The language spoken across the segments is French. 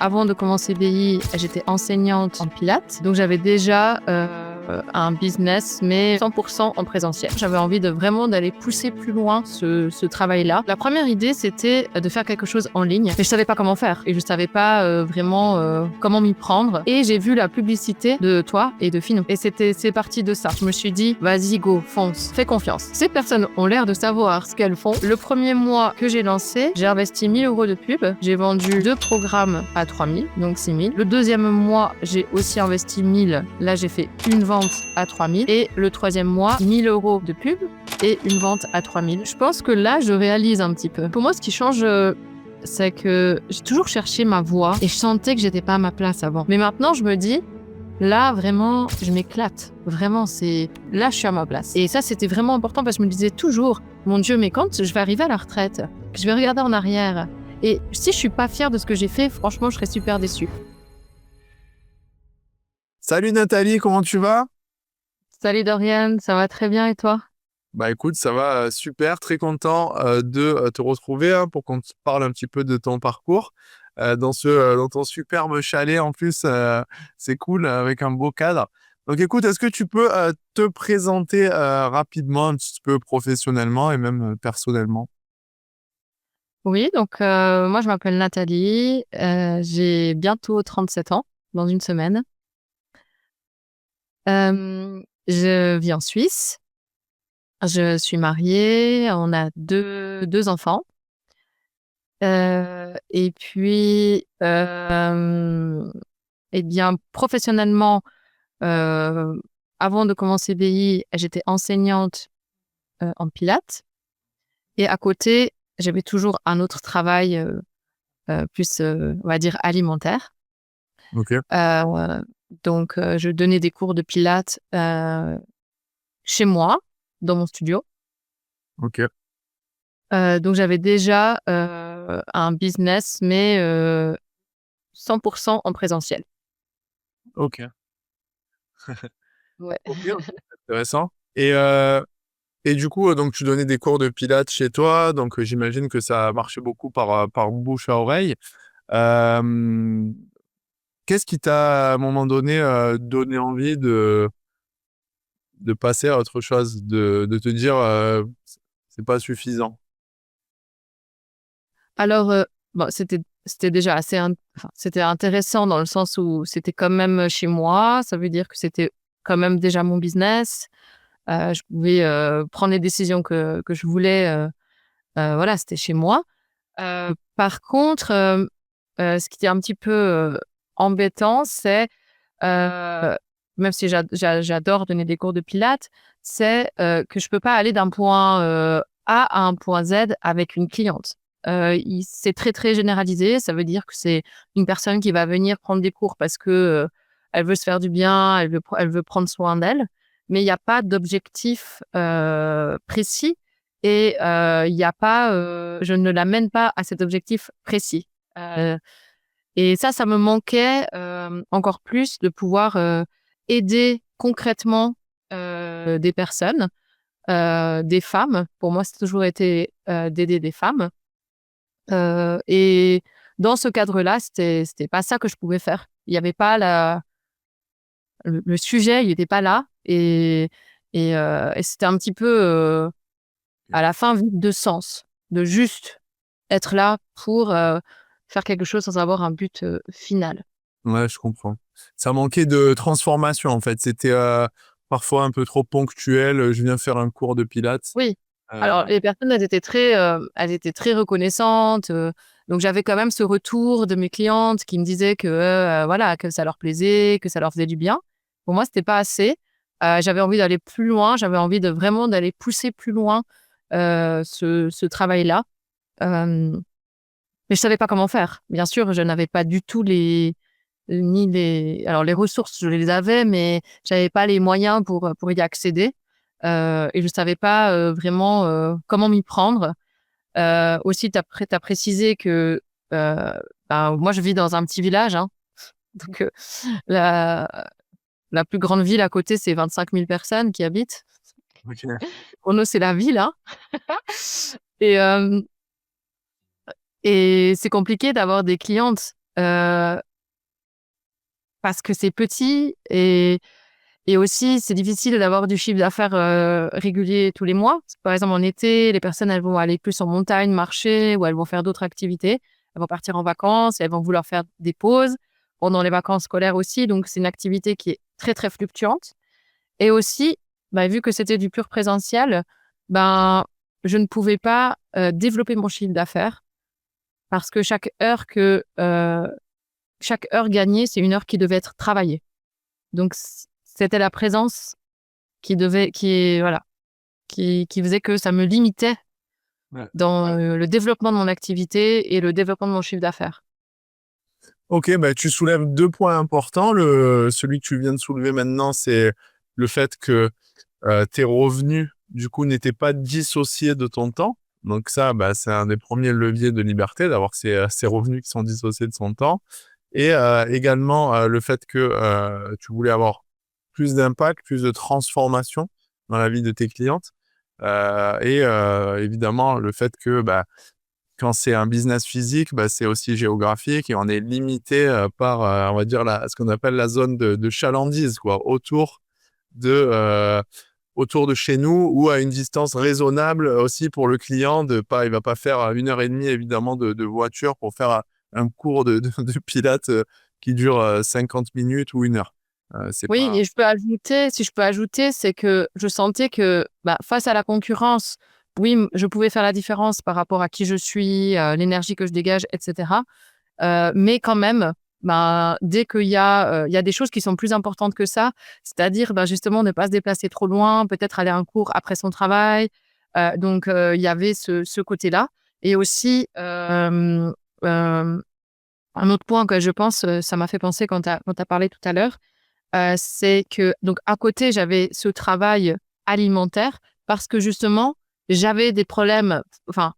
Avant de commencer BI, j'étais enseignante en pilates. Donc j'avais déjà un business, mais 100% en présentiel. J'avais envie de vraiment d'aller pousser plus loin ce travail-là. La première idée, c'était de faire quelque chose en ligne, mais je savais pas comment faire. Et je savais pas vraiment comment m'y prendre. Et j'ai vu la publicité de toi et de Finou. Et c'est parti de ça. Je me suis dit, vas-y, go, fonce, fais confiance. Ces personnes ont l'air de savoir ce qu'elles font. Le premier mois que j'ai lancé, j'ai investi 1 000 € de pub. J'ai vendu 2 programmes à 3 000, donc 6 000. Le deuxième mois, j'ai aussi investi 1 000. Là, j'ai fait une vente à 3 000. Et le troisième mois, 1 000 € de pub et une vente à 3 000. Je pense que là, je réalise un petit peu. Pour moi, ce qui change, c'est que j'ai toujours cherché ma voie et je sentais que j'étais pas à ma place avant. Mais maintenant, je me dis, là, vraiment, je m'éclate. Vraiment, là, je suis à ma place. Et ça, c'était vraiment important parce que je me disais toujours, mon Dieu, mais quand je vais arriver à la retraite, que je vais regarder en arrière, et si je suis pas fière de ce que j'ai fait, franchement, je serais super déçue. Salut Nathalie, comment tu vas? Salut Dorian, ça va très bien et toi? Bah écoute, ça va super, très content de te retrouver pour qu'on te parle un petit peu de ton parcours dans ton superbe chalet en plus, c'est cool avec un beau cadre. Donc écoute, est-ce que tu peux te présenter rapidement un petit peu professionnellement et même personnellement? Oui, donc moi, je m'appelle Nathalie, j'ai bientôt 37 ans, dans une semaine. Je vis en Suisse, je suis mariée, on a deux enfants. Et puis, eh bien, professionnellement, heu, avant de commencer BI, j'étais enseignante, en pilates et à côté, j'avais toujours un autre travail, plus, on va dire alimentaire. Ok, Donc, je donnais des cours de pilates, chez moi, dans mon studio. ok, Donc j'avais déjà, un business mais 100% en présentiel. ok, Ouais. ok, ok, intéressant. Et du coup, donc tu donnais des cours de pilates chez toi, donc j'imagine que ça a marché beaucoup par bouche à oreille. Euh, Qu'est-ce qui t'a, à un moment donné, donné envie de passer à autre chose, de te dire, c'est pas suffisant? Alors, bon, c'était déjà enfin, c'était intéressant dans le sens où c'était quand même chez moi. Ça veut dire que c'était quand même déjà mon business. Je pouvais, prendre les décisions que je voulais, voilà, c'était chez moi. Par contre, ce qui était un petit peu, embêtant, c'est, heu, même si j'adore donner des cours de pilates, c'est, que je peux pas aller d'un point, A à un point Z avec une cliente. C'est très, très généralisé. Ça veut dire que c'est une personne qui va venir prendre des cours parce que, elle veut se faire du bien, elle veut prendre soin d'elle, mais il y a pas d'objectif, précis et il y a pas, je ne l'amène pas à cet objectif précis. Heu et ça me manquait, encore plus de pouvoir, aider concrètement, des personnes, des femmes. Pour moi, c'est toujours été, d'aider des femmes, et dans ce cadre-là, c'était pas ça que je pouvais faire. Il y avait pas le sujet, il était pas là et c'était un petit peu, à la fin, vide de sens, de juste être là pour, faire quelque chose sans avoir un but, final. Ouais, je comprends. Ça manquait de transformation, en fait. C'était parfois un peu trop ponctuel. Je viens faire un cours de pilates. Oui. Euh, Alors les personnes, elles étaient très reconnaissantes, donc j'avais quand même ce retour de mes clientes qui me disaient que, voilà, que ça leur plaisait, que ça leur faisait du bien. Pour moi, c'était pas assez. J'avais envie d'aller plus loin, j'avais envie de vraiment d'aller pousser plus loin, ce travail-là, hem, mais je savais pas comment faire. Bien sûr, je n'avais pas du tout les ressources, je les avais, mais j'avais pas les moyens pour y accéder, et je savais pas, vraiment, comment m'y prendre. Aussi, tu as précisé que, heu, ben, moi, je vis dans un petit village, hein, donc la la plus grande ville à côté, c'est 25 000 personnes qui habitent. ok. Pour nous, c'est la ville, hein, et hem et c'est compliqué d'avoir des clientes, parce que c'est petit et aussi c'est difficile d'avoir du chiffre d'affaires régulier tous les mois. Par exemple, en été, les personnes, elles vont aller plus en montagne, marcher, ou elles vont faire d'autres activités. Elles vont partir en vacances, elles vont vouloir faire des pauses pendant les vacances scolaires aussi. Donc, c'est une activité qui est très, très fluctuante. Et aussi, vu que c'était du pur présentiel, je ne pouvais pas développer mon chiffre d'affaires parce que chaque heure gagnée, c'est une heure qui devait être travaillée. Donc, c'était la présence qui faisait que ça me limitait dans le développement de mon activité et le développement de mon chiffre d'affaires. Ok, tu soulèves 2 points importants. Celui que tu viens de soulever maintenant, c'est le fait que tes revenus, du coup, n'étaient pas dissociés de ton temps. Donc ça, c'est un des premiers leviers de liberté, d'avoir ces revenus qui sont dissociés de son temps. Et également, le fait que tu voulais avoir plus d'impact, plus de transformation dans la vie de tes clientes. Et évidemment, le fait que quand c'est un business physique, c'est aussi géographique et on est limité par, on va dire, ce qu'on appelle la zone de chalandise, quoi, autour de chez nous ou à une distance raisonnable aussi pour le client. Il va pas faire 1h30 évidemment de voiture pour faire un cours de pilates qui dure 50 minutes ou 1 heure. C'est Oui, pas... et si je peux ajouter, c'est que je sentais que face à la concurrence, oui, je pouvais faire la différence par rapport à qui je suis, l'énergie que je dégage, etc. Mais quand même, dès qu'il y a des choses qui sont plus importantes que ça, c'est-à-dire justement ne pas se déplacer trop loin, peut-être aller à un cours après son travail. Donc, il y avait ce côté-là. Et aussi, un autre point que je pense, ça m'a fait penser quand tu as parlé tout à l'heure, c'est que donc à côté, j'avais ce travail alimentaire parce que justement, j'avais des problèmes. Enfin,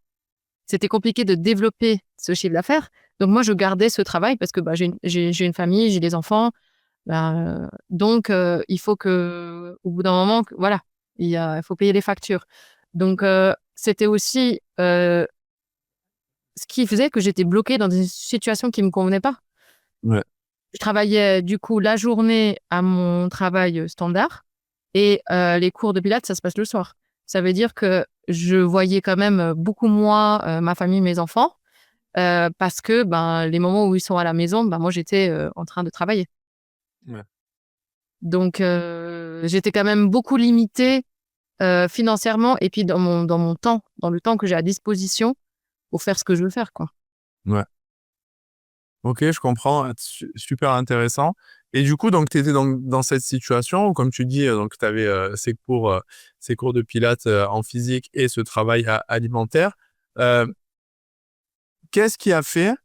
c'était compliqué de développer ce chiffre d'affaires. Donc moi, je gardais ce travail parce que j'ai une famille, j'ai des enfants. Donc, il faut que, au bout d'un moment, voilà, il faut payer les factures. Donc, c'était aussi ce qui faisait que j'étais bloquée dans des situations qui ne me convenaient pas. Ouais. Je travaillais du coup la journée à mon travail standard et les cours de pilates, ça se passe le soir. Ça veut dire que je voyais quand même beaucoup moins ma famille, mes enfants, parce que les moments où ils sont à la maison, moi j'étais en train de travailler. Ouais. Donc j'étais quand même beaucoup limitée financièrement et puis dans mon temps, dans le temps que j'ai à disposition pour faire ce que je veux faire, quoi. Ouais. Ok, je comprends. Super intéressant. Et du coup, donc, tu étais dans cette situation où, comme tu dis, donc, tu avais ces cours de pilates en physique et ce travail alimentaire. Euh, qu'est-ce qui a fait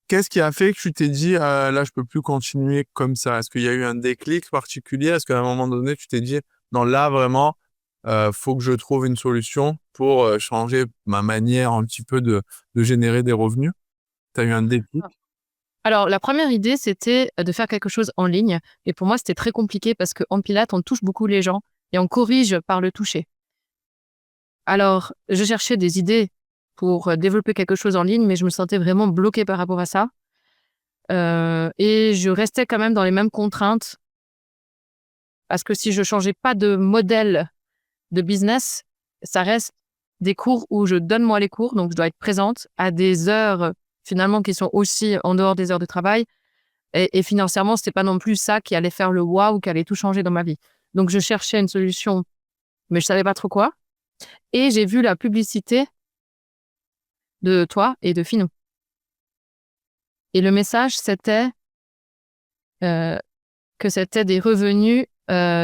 que tu t'es dit, là, je peux plus continuer comme ça? Est-ce qu'il y a eu un déclic particulier? Est-ce qu'à un moment donné, tu t'es dit, non, là, vraiment, faut que je trouve une solution pour changer ma manière un petit peu de générer des revenus? Tu as eu un déclic? Alors, la première idée, c'était de faire quelque chose en ligne. Et pour moi, c'était très compliqué parce qu'en pilates, on touche beaucoup les gens et on corrige par le toucher. Alors, je cherchais des idées pour développer quelque chose en ligne, mais je me sentais vraiment bloquée par rapport à ça. Et je restais quand même dans les mêmes contraintes parce que si je changeais pas de modèle de business, ça reste des cours où je donne moi les cours, donc je dois être présente à des heures finalement qui sont aussi en dehors des heures de travail. Et financièrement, c'était pas non plus ça qui allait faire le waouh, qui allait tout changer dans ma vie. Donc, je cherchais une solution, mais je savais pas trop quoi. Et j'ai vu la publicité de toi et de Finou. Et le message, c'était que c'était des revenus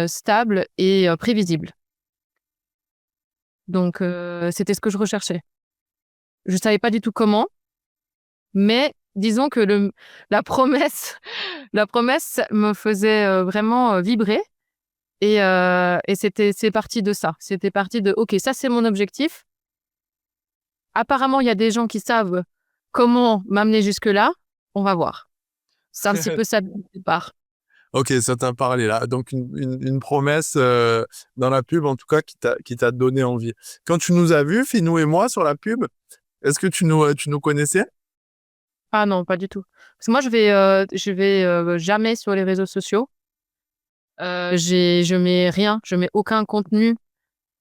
stables et prévisibles. Donc, c'était ce que je recherchais. Je savais pas du tout comment, mais disons que la promesse me faisait vraiment vibrer. Et c'est parti de ça. C'était parti de, OK, ça, c'est mon objectif. Apparemment, il y a des gens qui savent comment m'amener jusque-là. On va voir. C'est un petit peu ça au départ. Ok, ça t'a parlé là. Donc, une promesse dans la pub, en tout cas, qui t'a donné envie. Quand tu nous as vus, Finou et moi, sur la pub, est-ce que tu nous connaissais? Ah non, pas du tout. Parce que moi, je vais jamais sur les réseaux sociaux. Je mets rien, je mets aucun contenu.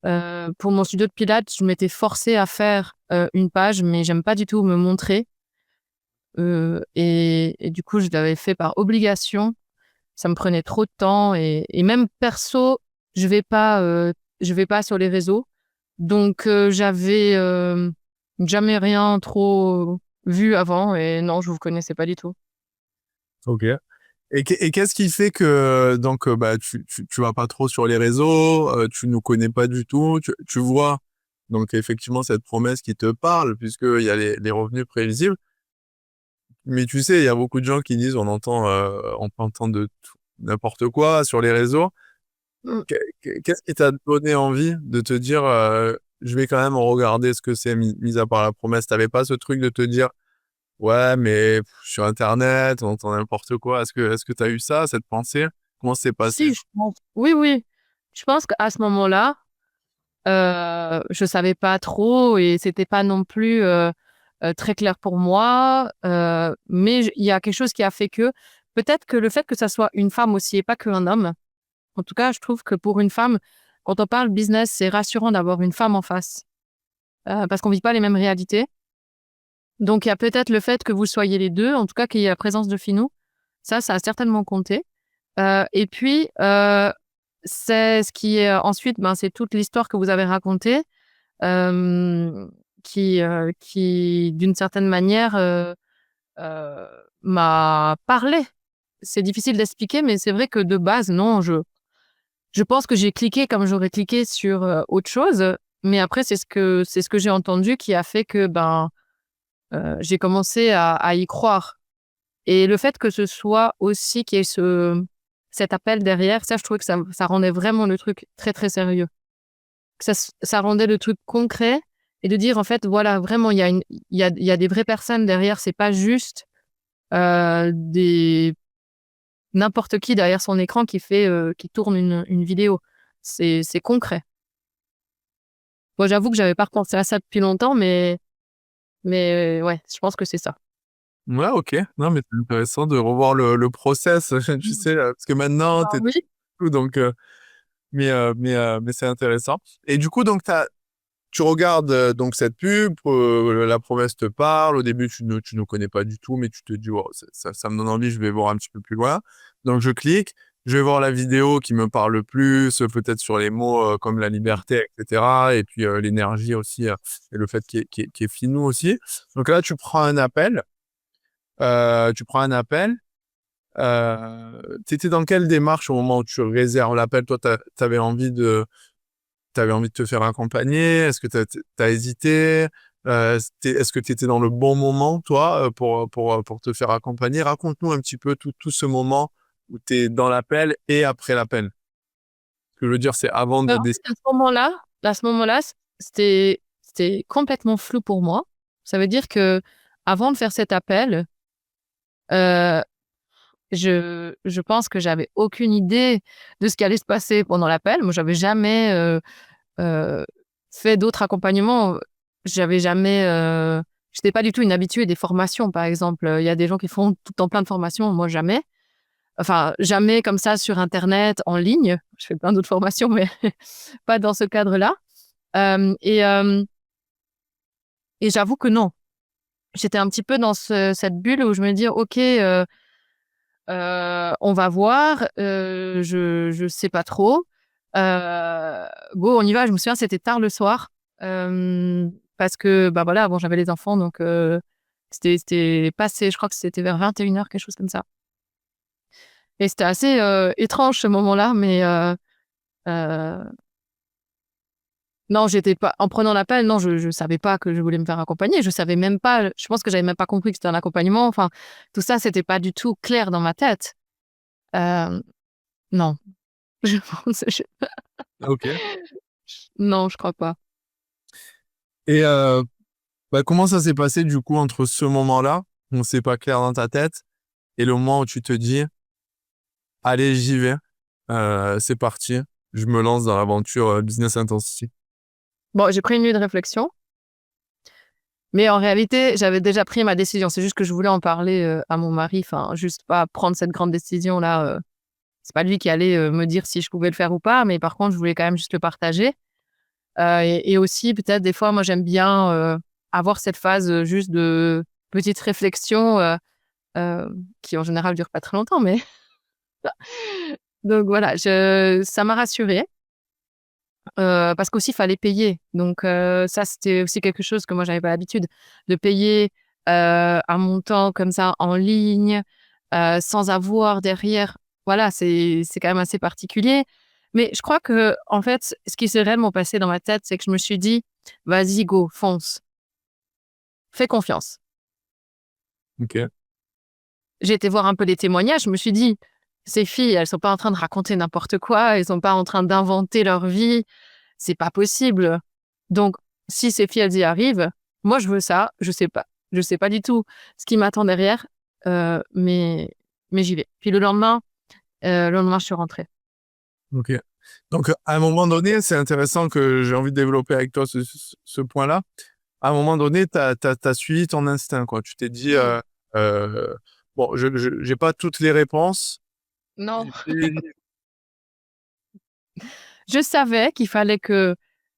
Pour mon studio de pilates, je m'étais forcée à faire une page, mais j'aime pas du tout me montrer. Et du coup, je l'avais fait par obligation. Ça me prenait trop de temps et même perso, je vais pas sur les réseaux. Donc, j'avais jamais rien trop vu avant et non, je vous connaissais pas du tout. Ok. Et qu'est-ce qui fait que donc bah tu vas pas trop sur les réseaux, tu nous connais pas du tout, tu vois donc effectivement cette promesse qui te parle puisqu'il y a les revenus prévisibles. Mais tu sais, il y a beaucoup de gens qui disent on peut entendre de tout, n'importe quoi sur les réseaux. Mm. Qu'est-ce qui t'a donné envie de te dire je vais quand même regarder ce que c'est mis à part la promesse. T'avais pas ce truc de te dire ouais, mais sur Internet, on entend n'importe quoi. Est-ce que tu as eu ça, cette pensée? Comment c'est passé? Si, je pense. Oui, oui. Je pense qu'à ce moment-là, je savais pas trop et c'était pas non plus très clair pour moi. Mais il y a quelque chose qui a fait que peut-être que le fait que ça soit une femme aussi et pas qu'un homme. En tout cas, je trouve que pour une femme, quand on parle business, c'est rassurant d'avoir une femme en face parce qu'on vit pas les mêmes réalités. Donc, il y a peut-être le fait que vous soyez les deux, en tout cas qu'il y ait la présence de Finou. Ça a certainement compté. Et puis, c'est ce qui est ensuite, ben, c'est toute l'histoire que vous avez racontée, hem, qui d'une certaine manière, heu, m'a parlé. C'est difficile d'expliquer, mais c'est vrai que de base, non, je pense que j'ai cliqué comme j'aurais cliqué sur, autre chose, mais après c'est ce que j'ai entendu qui a fait que, ben, j'ai commencé à y croire. Et le fait que ce soit aussi qu'il y ait cet appel derrière, ça, je trouvais que ça rendait vraiment le truc très, très sérieux. Que ça rendait le truc concret et de dire, en fait, voilà, vraiment, il y a des vraies personnes derrière. C'est pas juste des n'importe qui derrière son écran qui tourne une vidéo. C'est concret. Moi, j'avoue que j'avais pas repensé à ça depuis longtemps, mais ouais, je pense que c'est ça. Ouais, ok. Non, mais c'est intéressant de revoir le process, tu sais, parce que maintenant, Ah t'es oui? tout, donc, mais c'est intéressant. Et du coup, donc, tu regardes donc cette pub, la promesse te parle. Au début, tu ne connais pas du tout, mais tu te dis, oh, ça me donne envie, je vais voir un petit peu plus loin. Donc, je clique, je vais voir la vidéo qui me parle le plus, peut-être sur les mots comme la liberté, etc. Et puis l'énergie aussi, et le fait qu'il y ait Finou aussi. Donc là, tu prends un appel. Tu prends un appel. T'étais dans quelle démarche au moment où tu réserves l'appel? Toi, t'avais envie de te faire accompagner? Est-ce que t'as hésité? Est-ce que tu étais dans le bon moment, toi, pour te faire accompagner? Raconte-nous un petit peu tout ce moment où tu es dans l'appel et après l'appel. Ce que je veux dire, c'est avant de En décider. fait, à ce moment-là, c'était complètement flou pour moi. Ça veut dire que avant de faire cet appel, heu, je pense que j'avais aucune idée de ce qui allait se passer pendant l'appel. Moi, j'avais jamais, heu, fait d'autres accompagnements. J'avais jamais, j'étais pas du tout une habituée des formations, par exemple. Il y a des gens qui font tout le temps plein de formations, moi jamais. Enfin, jamais comme ça sur internet, en ligne. Je fais plein d'autres formations, mais pas dans ce cadre-là. Et j'avoue que non. J'étais un petit peu dans cette bulle où je me dis: «OK, on va voir, je sais pas trop, go, on y va». Je me souviens, c'était tard le soir, parce que, bah, voilà, bon, j'avais les enfants donc c'était passé, je crois que c'était vers 21h, quelque chose comme ça et c'était assez, étrange ce moment-là mais heu non, j'étais pas en prenant l'appel, non, je savais pas que je voulais me faire accompagner. Je savais même pas, je pense que j'avais même pas compris que c'était un accompagnement. Enfin, tout ça, c'était pas du tout clair dans ma tête. Hem, non, je pense Ok. non, je crois pas. Et bah, comment ça s'est passé du coup entre ce moment-là, où c'est pas clair dans ta tête, et le moment où tu te dis, allez, j'y vais, c'est parti, je me lance dans l'aventure Business Intensity. Bon, j'ai pris une nuit de réflexion. Mais en réalité, j'avais déjà pris ma décision. C'est juste que je voulais en parler à mon mari. Enfin, juste pas prendre cette grande décision-là. C'est pas lui qui allait me dire si je pouvais le faire ou pas. Mais par contre, je voulais quand même juste le partager. Et aussi, peut-être, des fois, moi, j'aime bien avoir cette phase juste de petite réflexion qui, en général, dure pas très longtemps. Mais donc voilà, ça m'a rassurée. Parce qu'aussi, il fallait payer. Donc ça, c'était aussi quelque chose que moi, j'avais pas l'habitude de payer un montant comme ça en ligne, sans avoir derrière. Voilà, c'est quand même assez particulier. Mais je crois que en fait, ce qui s'est réellement passé dans ma tête, c'est que je me suis dit: «Vas-y, go, fonce, fais confiance». OK. J'ai été voir un peu les témoignages, je me suis dit: «Ces filles, elles sont pas en train de raconter n'importe quoi, elles sont pas en train d'inventer leur vie, c'est pas possible. Donc si ces filles, elles y arrivent, moi je veux ça, je sais pas du tout ce qui m'attend derrière, mais j'y vais». Puis le lendemain, je suis rentrée. OK. Donc, à un moment donné, c'est intéressant que j'ai envie de développer avec toi ce point-là. À un moment donné, tu as suivi ton instinct, quoi. Tu t'es dit, Mmh. bon, je j'ai pas toutes les réponses. Non. Et Je savais qu'il fallait heu,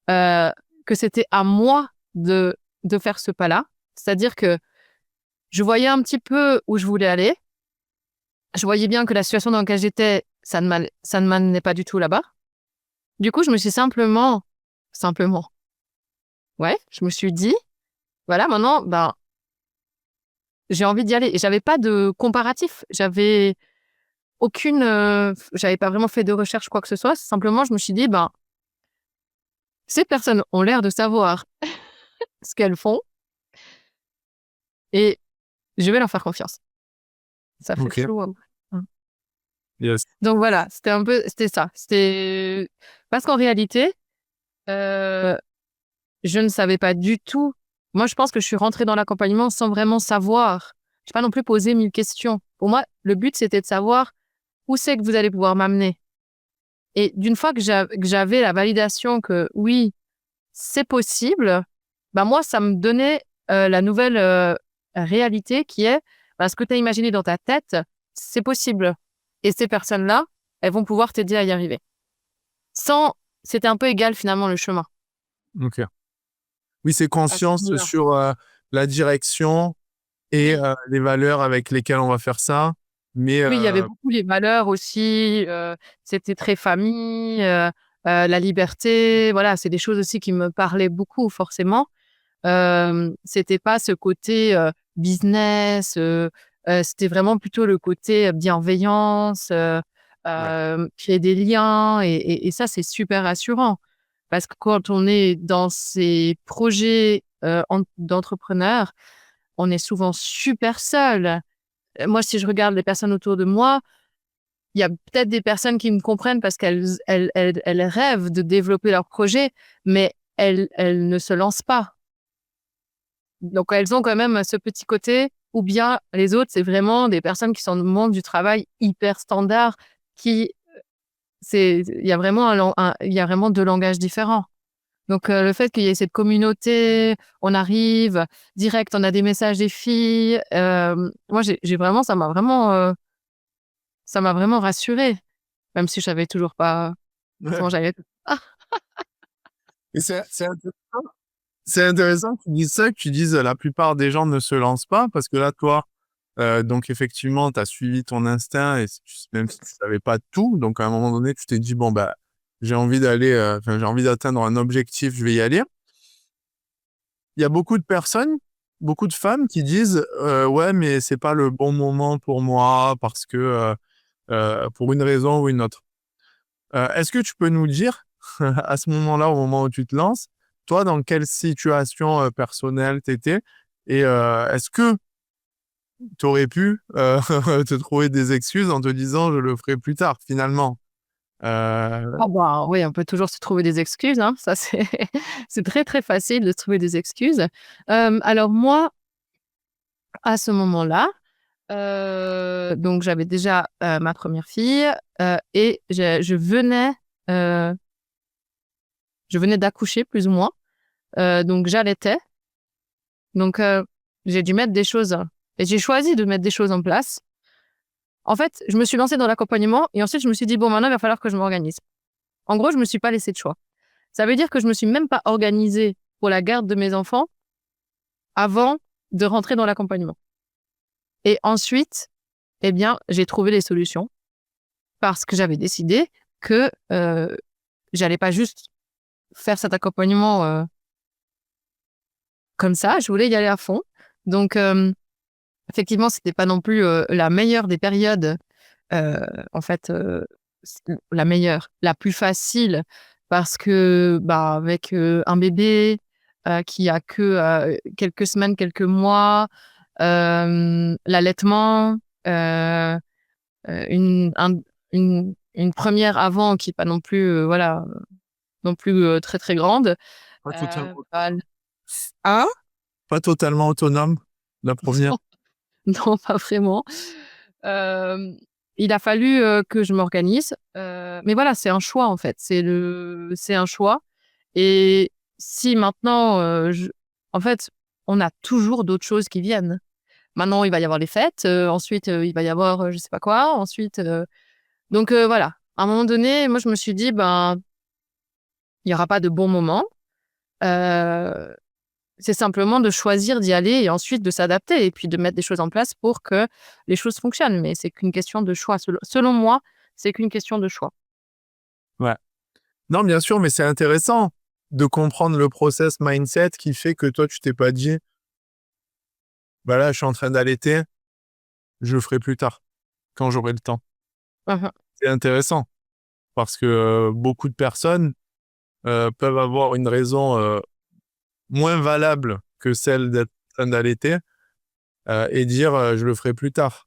que c'était à moi de faire ce pas-là. C'est-à-dire que je voyais un petit peu où je voulais aller. Je voyais bien que la situation dans laquelle j'étais, ça ne m'amenait pas du tout là-bas. Du coup, je me suis simplement, ouais, je me suis dit: «Voilà, maintenant, ben, j'ai envie d'y aller». Et j'avais pas de comparatif. J'avais pas vraiment fait de recherche, quoi que ce soit. Simplement, je me suis dit: «Ben, ces personnes ont l'air de savoir ce qu'elles font et je vais leur faire confiance». Ça fait OK. flou, hein. Yes. Donc voilà, c'était ça. C'était parce qu'en réalité, heu, je ne savais pas du tout. Moi, je pense que je suis rentrée dans l'accompagnement sans vraiment savoir. J'ai pas non plus posé 1000 questions. Pour moi, le but, c'était de savoir où c'est que vous allez pouvoir m'amener. Et d'une fois que j'avais la validation que oui, c'est possible, bah, moi, ça me donnait la nouvelle réalité qui est, bah, ce que tu as imaginé dans ta tête, c'est possible. Et ces personnes-là, elles vont pouvoir t'aider à y arriver. Sans C'était un peu égal finalement le chemin OK. Oui, c'est à ce conscience niveau-là. sur, la direction et Oui. les valeurs avec lesquelles on va faire ça. Mais, Oui, il y avait beaucoup les valeurs aussi, c'était très famille, la liberté, voilà, c'est des choses aussi qui me parlaient beaucoup forcément. C'était pas ce côté business, c'était vraiment plutôt le côté bienveillance, ouais, créer des liens et ça, c'est super rassurant. Parce que quand on est dans ces projets d'entrepreneurs, on est souvent super seul. Moi, si je regarde les personnes autour de moi, il y a peut-être des personnes qui me comprennent parce qu'elles rêvent de développer leur projet, mais elles ne se lancent pas. Donc elles ont quand même ce petit côté, ou bien les autres, c'est vraiment des personnes qui sont dans le monde du travail hyper standard, qui il y a vraiment il y a vraiment 2 langages différents. Donc le fait qu'il y ait cette communauté, on arrive direct, on a des messages des filles, moi j'ai vraiment ça m'a vraiment rassurée, même si je savais toujours pas ouais. comment j'allais. Et c'est intéressant que tu dises ça, que tu dises, la plupart des gens ne se lancent pas parce que là, toi, donc effectivement, tu as suivi ton instinct et même si tu savais pas tout, donc à un moment donné, tu t'es dit: «Bon, bah, j'ai envie d'aller, enfin, j'ai envie d'atteindre un objectif, je vais y aller». Il y a beaucoup de personnes, beaucoup de femmes qui disent, «Ouais, mais c'est pas le bon moment pour moi parce que, pour une raison ou une autre». Est-ce que tu peux nous dire, à ce moment-là, au moment où tu te lances, toi, dans quelle situation, personnelle tu étais? Et est-ce que tu aurais pu, te trouver des excuses en te disant: «Je le ferai plus tard», finalement? Ah bah, oui, on peut toujours se trouver des excuses, hein, ça c'est c'est très, très facile de se trouver des excuses. Alors moi, à ce moment-là, donc j'avais déjà ma première fille, et heu, je venais d'accoucher plus ou moins, donc j'allaitais. Donc, j'ai dû mettre des choses et j'ai choisi de mettre des choses en place. En fait, je me suis lancée dans l'accompagnement et ensuite je me suis dit: «Bon, maintenant il va falloir que je m'organise». En gros, je me suis pas laissée de choix. Ça veut dire que je me suis même pas organisée pour la garde de mes enfants avant de rentrer dans l'accompagnement. Et ensuite, eh bien, j'ai trouvé les solutions parce que j'avais décidé que, j'allais pas juste faire cet accompagnement, comme ça, je voulais y aller à fond. Donc, effectivement, c'était pas non plus, la meilleure des périodes, en fait, la meilleure, la plus facile parce que, bah, avec, un bébé, qui a que, quelques semaines, quelques mois, l'allaitement, une un une 1re avant qui est pas non plus, voilà, non plus, très, très grande, Pas totalement bah autonome. hein? Pas totalement autonome, la première. Non, pas vraiment. Hem, il a fallu, que je m'organise, mais voilà, c'est un choix, en fait. C'est un choix et si maintenant, en fait, on a toujours d'autres choses qui viennent. Maintenant, il va y avoir les fêtes, ensuite, il va y avoir, je sais pas quoi, ensuite, donc voilà. À un moment donné, moi, je me suis dit: «Ben, il y aura pas de bon moment». Heu C'est simplement de choisir d'y aller et ensuite de s'adapter et puis de mettre des choses en place pour que les choses fonctionnent. Mais c'est qu'une question de choix. Selon moi, c'est qu'une question de choix. Ouais. Non, bien sûr, mais c'est intéressant de comprendre le process mindset qui fait que toi, tu t'es pas dit: «Bah, là, je suis en train d'allaiter, je le ferai plus tard, quand j'aurai le temps». Mmh mh. C'est intéressant parce que, beaucoup de personnes, peuvent avoir une raison, moins valable que celle d'être en train d'allaiter, et dire, «Je le ferai plus tard,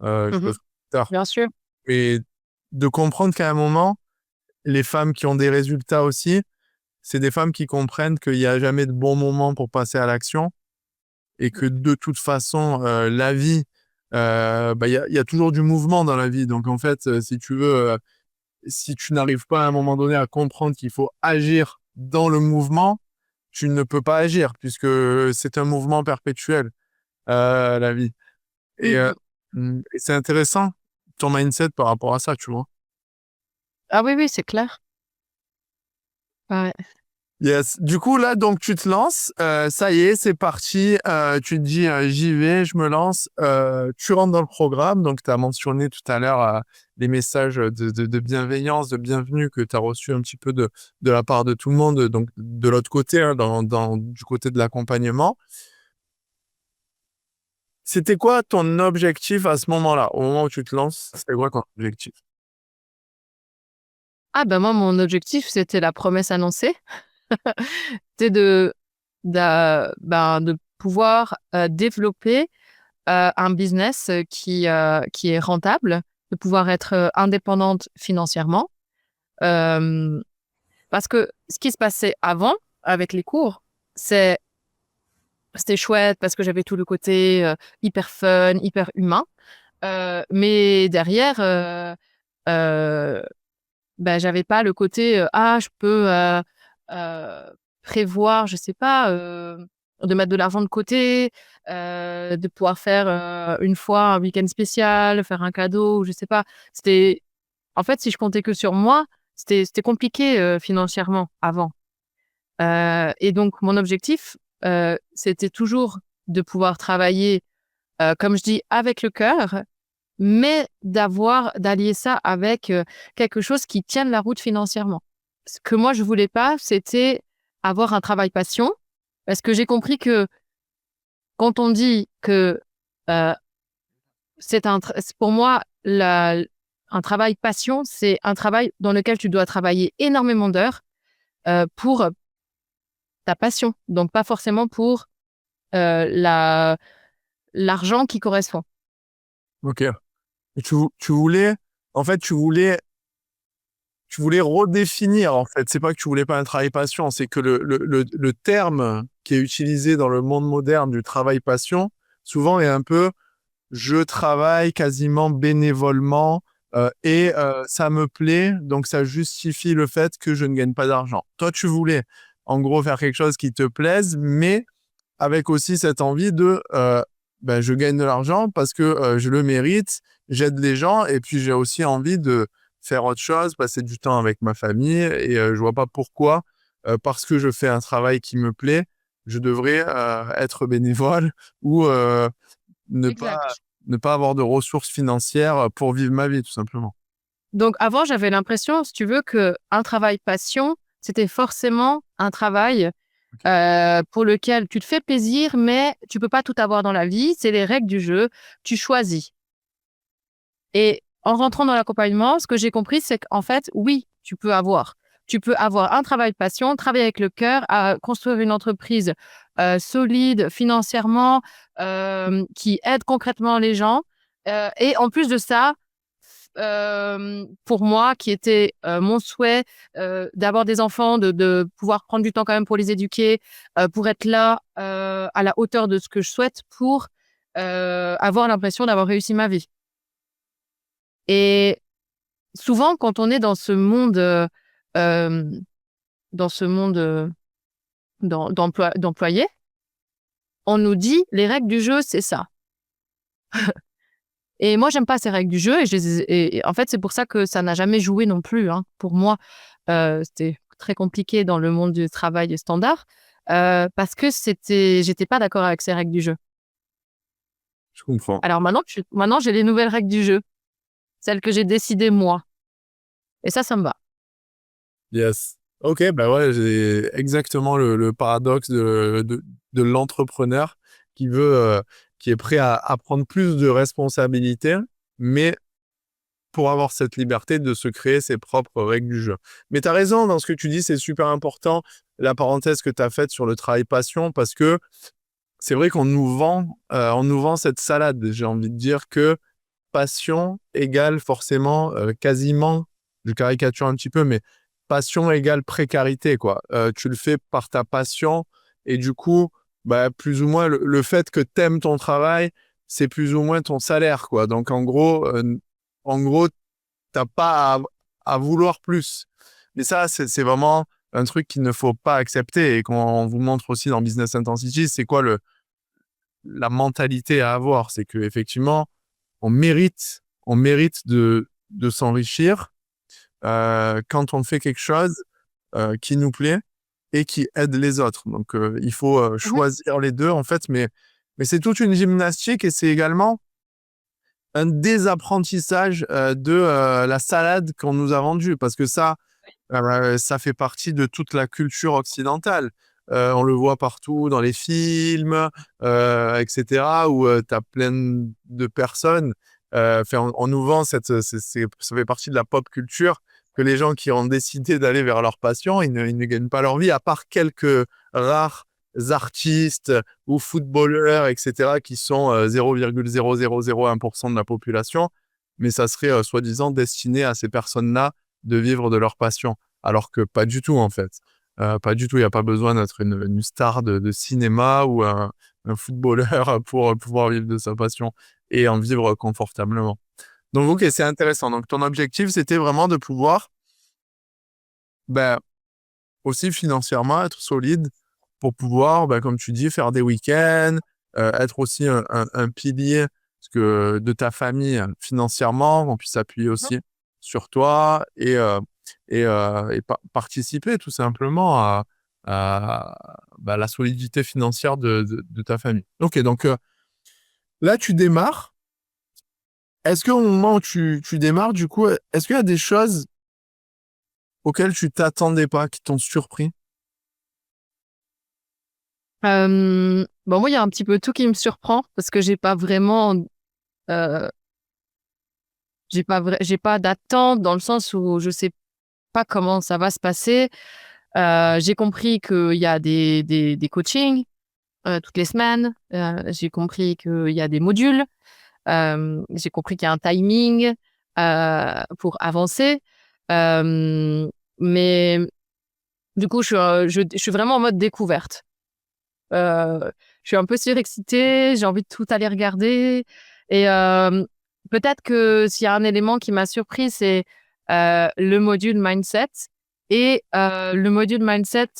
je le Mmh. ferai plus tard». Bien sûr. Mais de comprendre qu'à un moment, les femmes qui ont des résultats aussi, c'est des femmes qui comprennent qu'il y a jamais de bon moment pour passer à l'action et que de toute façon, la vie, bah, il y a toujours du mouvement dans la vie. Donc en fait, si tu veux, si tu n'arrives pas à un moment donné à comprendre qu'il faut agir dans le mouvement, tu ne peux pas agir puisque c'est un mouvement perpétuel, la vie. Et Mmh mh. et c'est intéressant ton mindset par rapport à ça, tu vois? Ah oui, oui, c'est clair. Ouais. Yes. Du coup, là, donc tu te lances, ça y est, c'est parti, tu te dis: «J'y vais, je me lance», tu rentres dans le programme, donc tu as mentionné tout à l'heure, les messages, de bienveillance, de bienvenue que tu as reçus un petit peu de la part de tout le monde, donc de l'autre côté, hein, du côté de l'accompagnement. C'était quoi ton objectif à ce moment-là? Au moment où tu te lances, c'était quoi ton objectif? Ah ben moi, mon objectif, c'était la promesse annoncée. C'était de pouvoir, développer, un business, qui est rentable, de pouvoir être, indépendante financièrement. Hem Parce que ce qui se passait avant, avec les cours, c'est c'était chouette parce que j'avais tout le côté, hyper fun, hyper humain. Mais derrière, heu, bah, j'avais pas le côté, «Ah, je peux, prévoir, je sais pas, de mettre de l'argent de côté, de pouvoir faire, une fois un week-end spécial, faire un cadeau» ou je sais pas. C'était En fait, si je comptais que sur moi, c'était compliqué, financièrement avant. Et donc mon objectif, c'était toujours de pouvoir travailler, comme je dis, avec le cœur, mais d'allier ça avec, quelque chose qui tienne la route financièrement. Ce que moi je voulais pas, c'était avoir un travail passion, parce que j'ai compris que quand on dit que, heu, pour moi un travail passion, c'est un travail dans lequel tu dois travailler énormément d'heures, pour ta passion, donc pas forcément pour, la l'argent qui correspond. OK. Et tu voulais en fait, tu voulais redéfinir, en fait. C'est pas que tu voulais pas un travail passion, c'est que le terme qui est utilisé dans le monde moderne du travail passion, souvent est un peu: «Je travaille quasiment bénévolement, ça me plaît, donc ça justifie le fait que je ne gagne pas d'argent». Toi, tu voulais, en gros, faire quelque chose qui te plaise, mais avec aussi cette envie de je gagne de l'argent parce que je le mérite, j'aide les gens et puis j'ai aussi envie de faire autre chose, passer du temps avec ma famille et je vois pas pourquoi, parce que je fais un travail qui me plaît, je devrais être bénévole ou ne pas Exact. ne pas avoir de ressources financières pour vivre ma vie, tout simplement. Donc avant, j'avais l'impression, si tu veux, qu'un travail passion, c'était forcément un travail OK. pour lequel tu te fais plaisir, mais tu peux pas tout avoir dans la vie. C'est les règles du jeu. Tu choisis. Et en rentrant dans l'accompagnement, ce que j'ai compris, c'est qu'en fait, oui, tu peux avoir. Tu peux avoir un travail de passion, travailler avec le cœur, à construire une entreprise solide financièrement, qui aide concrètement les gens. Et en plus de ça, pour moi, qui était mon souhait d'avoir des enfants, de pouvoir prendre du temps quand même pour les éduquer, pour être là à la hauteur de ce que je souhaite pour avoir l'impression d'avoir réussi ma vie. Et souvent, quand on est hem, dans ce monde, d'employés, on nous dit: «Les règles du jeu, c'est ça». Et moi, j'aime pas ces règles du jeu et je les ai et en fait, c'est pour ça que ça n'a jamais joué non plus, hein. Pour moi, c'était très compliqué dans le monde du travail standard, parce que j'étais pas d'accord avec ces règles du jeu. Je comprends. Alors maintenant, j'ai les nouvelles règles du jeu, celles que j'ai décidées moi et ça me va. Yes. OK, bah, ouais, j'ai exactement le paradoxe de l'entrepreneur qui veut, qui est prêt à prendre plus de responsabilités, mais pour avoir cette liberté de se créer ses propres règles du jeu. Mais tu as raison dans ce que tu dis, c'est super important, la parenthèse que tu as faite sur le travail passion, parce que c'est vrai on nous vend cette salade. J'ai envie de dire que passion égale forcément, quasiment, je caricature un petit peu, mais passion égale précarité, quoi. Tu le fais par ta passion et du coup, bah, plus ou moins le fait que t'aimes ton travail, c'est plus ou moins ton salaire, quoi. Donc en gros, tu pas à vouloir plus. Mais ça, c'est vraiment un truc qu'il ne faut pas accepter et qu'on vous montre aussi dans Business Intensity, c'est quoi la mentalité à avoir? C'est qu'effectivement, on mérite de s'enrichir quand on fait quelque chose qui nous plaît et qui aide les autres. Donc, il faut Mmh. choisir les deux en fait, mais c'est toute une gymnastique et c'est également un désapprentissage de la salade qu'on nous a vendue parce que ça fait partie de toute la culture occidentale. On le voit partout dans les films, etc., où tu as plein de personnes. On nous vend ça fait partie de la pop culture que les gens qui ont décidé d'aller vers leur passion, ils ne gagnent pas leur vie, à part quelques rares artistes ou footballeurs, etc., qui sont 0,0001% de la population. Mais ça serait soi-disant destiné à ces personnes-là de vivre de leur passion. Alors que pas du tout, en fait. Pas du tout. Il n'y a pas besoin d'être une star de cinéma ou un footballeur pour pouvoir vivre de sa passion et en vivre confortablement. Donc, ok, c'est intéressant. Donc, ton objectif, c'était vraiment de pouvoir, ben, aussi financièrement être solide pour pouvoir, ben, comme tu dis, faire des week-ends, être aussi un pilier de ta famille financièrement, qu'on puisse s'appuyer aussi sur toi et participer tout simplement à la solidité financière de ta famille. Ok, donc là, tu démarres. Est-ce qu'au moment où tu démarres, du coup, est-ce qu'il y a des choses auxquelles tu t'attendais pas, qui t'ont surpris? Bon, moi, il y a un petit peu tout qui me surprend parce que heu, j'ai pas d'attente dans le sens où je sais pas comment ça va se passer. J'ai compris qu'il y a des coachings, toutes les semaines. J'ai compris qu'il y a des modules. J'ai compris qu'il y a un timing, pour avancer. Mais du coup, je suis vraiment en mode découverte. Je suis un peu surexcitée, j'ai envie de tout aller regarder et peut-être que s'il y a un élément qui m'a surpris, c'est, le module mindset et le module mindset,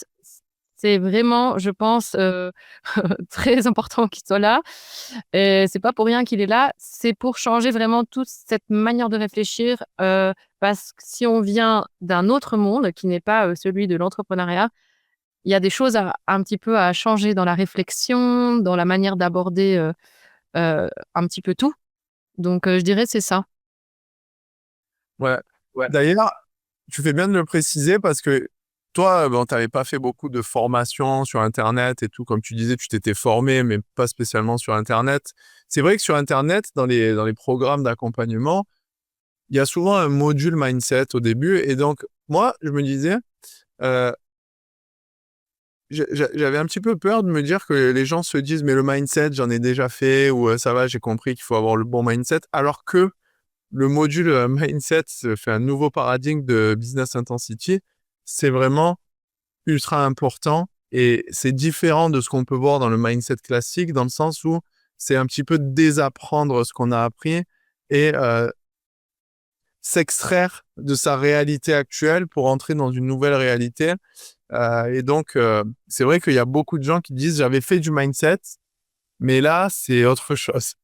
c'est vraiment, je pense, très important qu'il soit là. Et c'est pas pour rien qu'il est là. C'est pour changer vraiment toute cette manière de réfléchir, parce que si on vient d'un autre monde qui n'est pas, celui de l'entrepreneuriat, il y a des choses à un petit peu à changer dans la réflexion, dans la manière d'aborder, un petit peu tout. Donc, je dirais c'est ça. Ouais. D'ailleurs, tu fais bien de le préciser parce que toi, bon, tu n'avais pas fait beaucoup de formation sur Internet et tout. Comme tu disais, tu t'étais formé, mais pas spécialement sur Internet. C'est vrai que sur Internet, dans les programmes d'accompagnement, il y a souvent un module mindset au début. Et donc, moi, je me disais, euh, j'avais un petit peu peur de me dire que les gens se disent, mais le mindset, j'en ai déjà fait, ou ça va, j'ai compris qu'il faut avoir le bon mindset. Alors que le module mindset fait un nouveau paradigme de business intensity. C'est vraiment ultra important et c'est différent de ce qu'on peut voir dans le mindset classique, dans le sens où c'est un petit peu désapprendre ce qu'on a appris et s'extraire de sa réalité actuelle pour entrer dans une nouvelle réalité. Et donc, c'est vrai qu'il y a beaucoup de gens qui disent j'avais fait du mindset, mais là, c'est autre chose.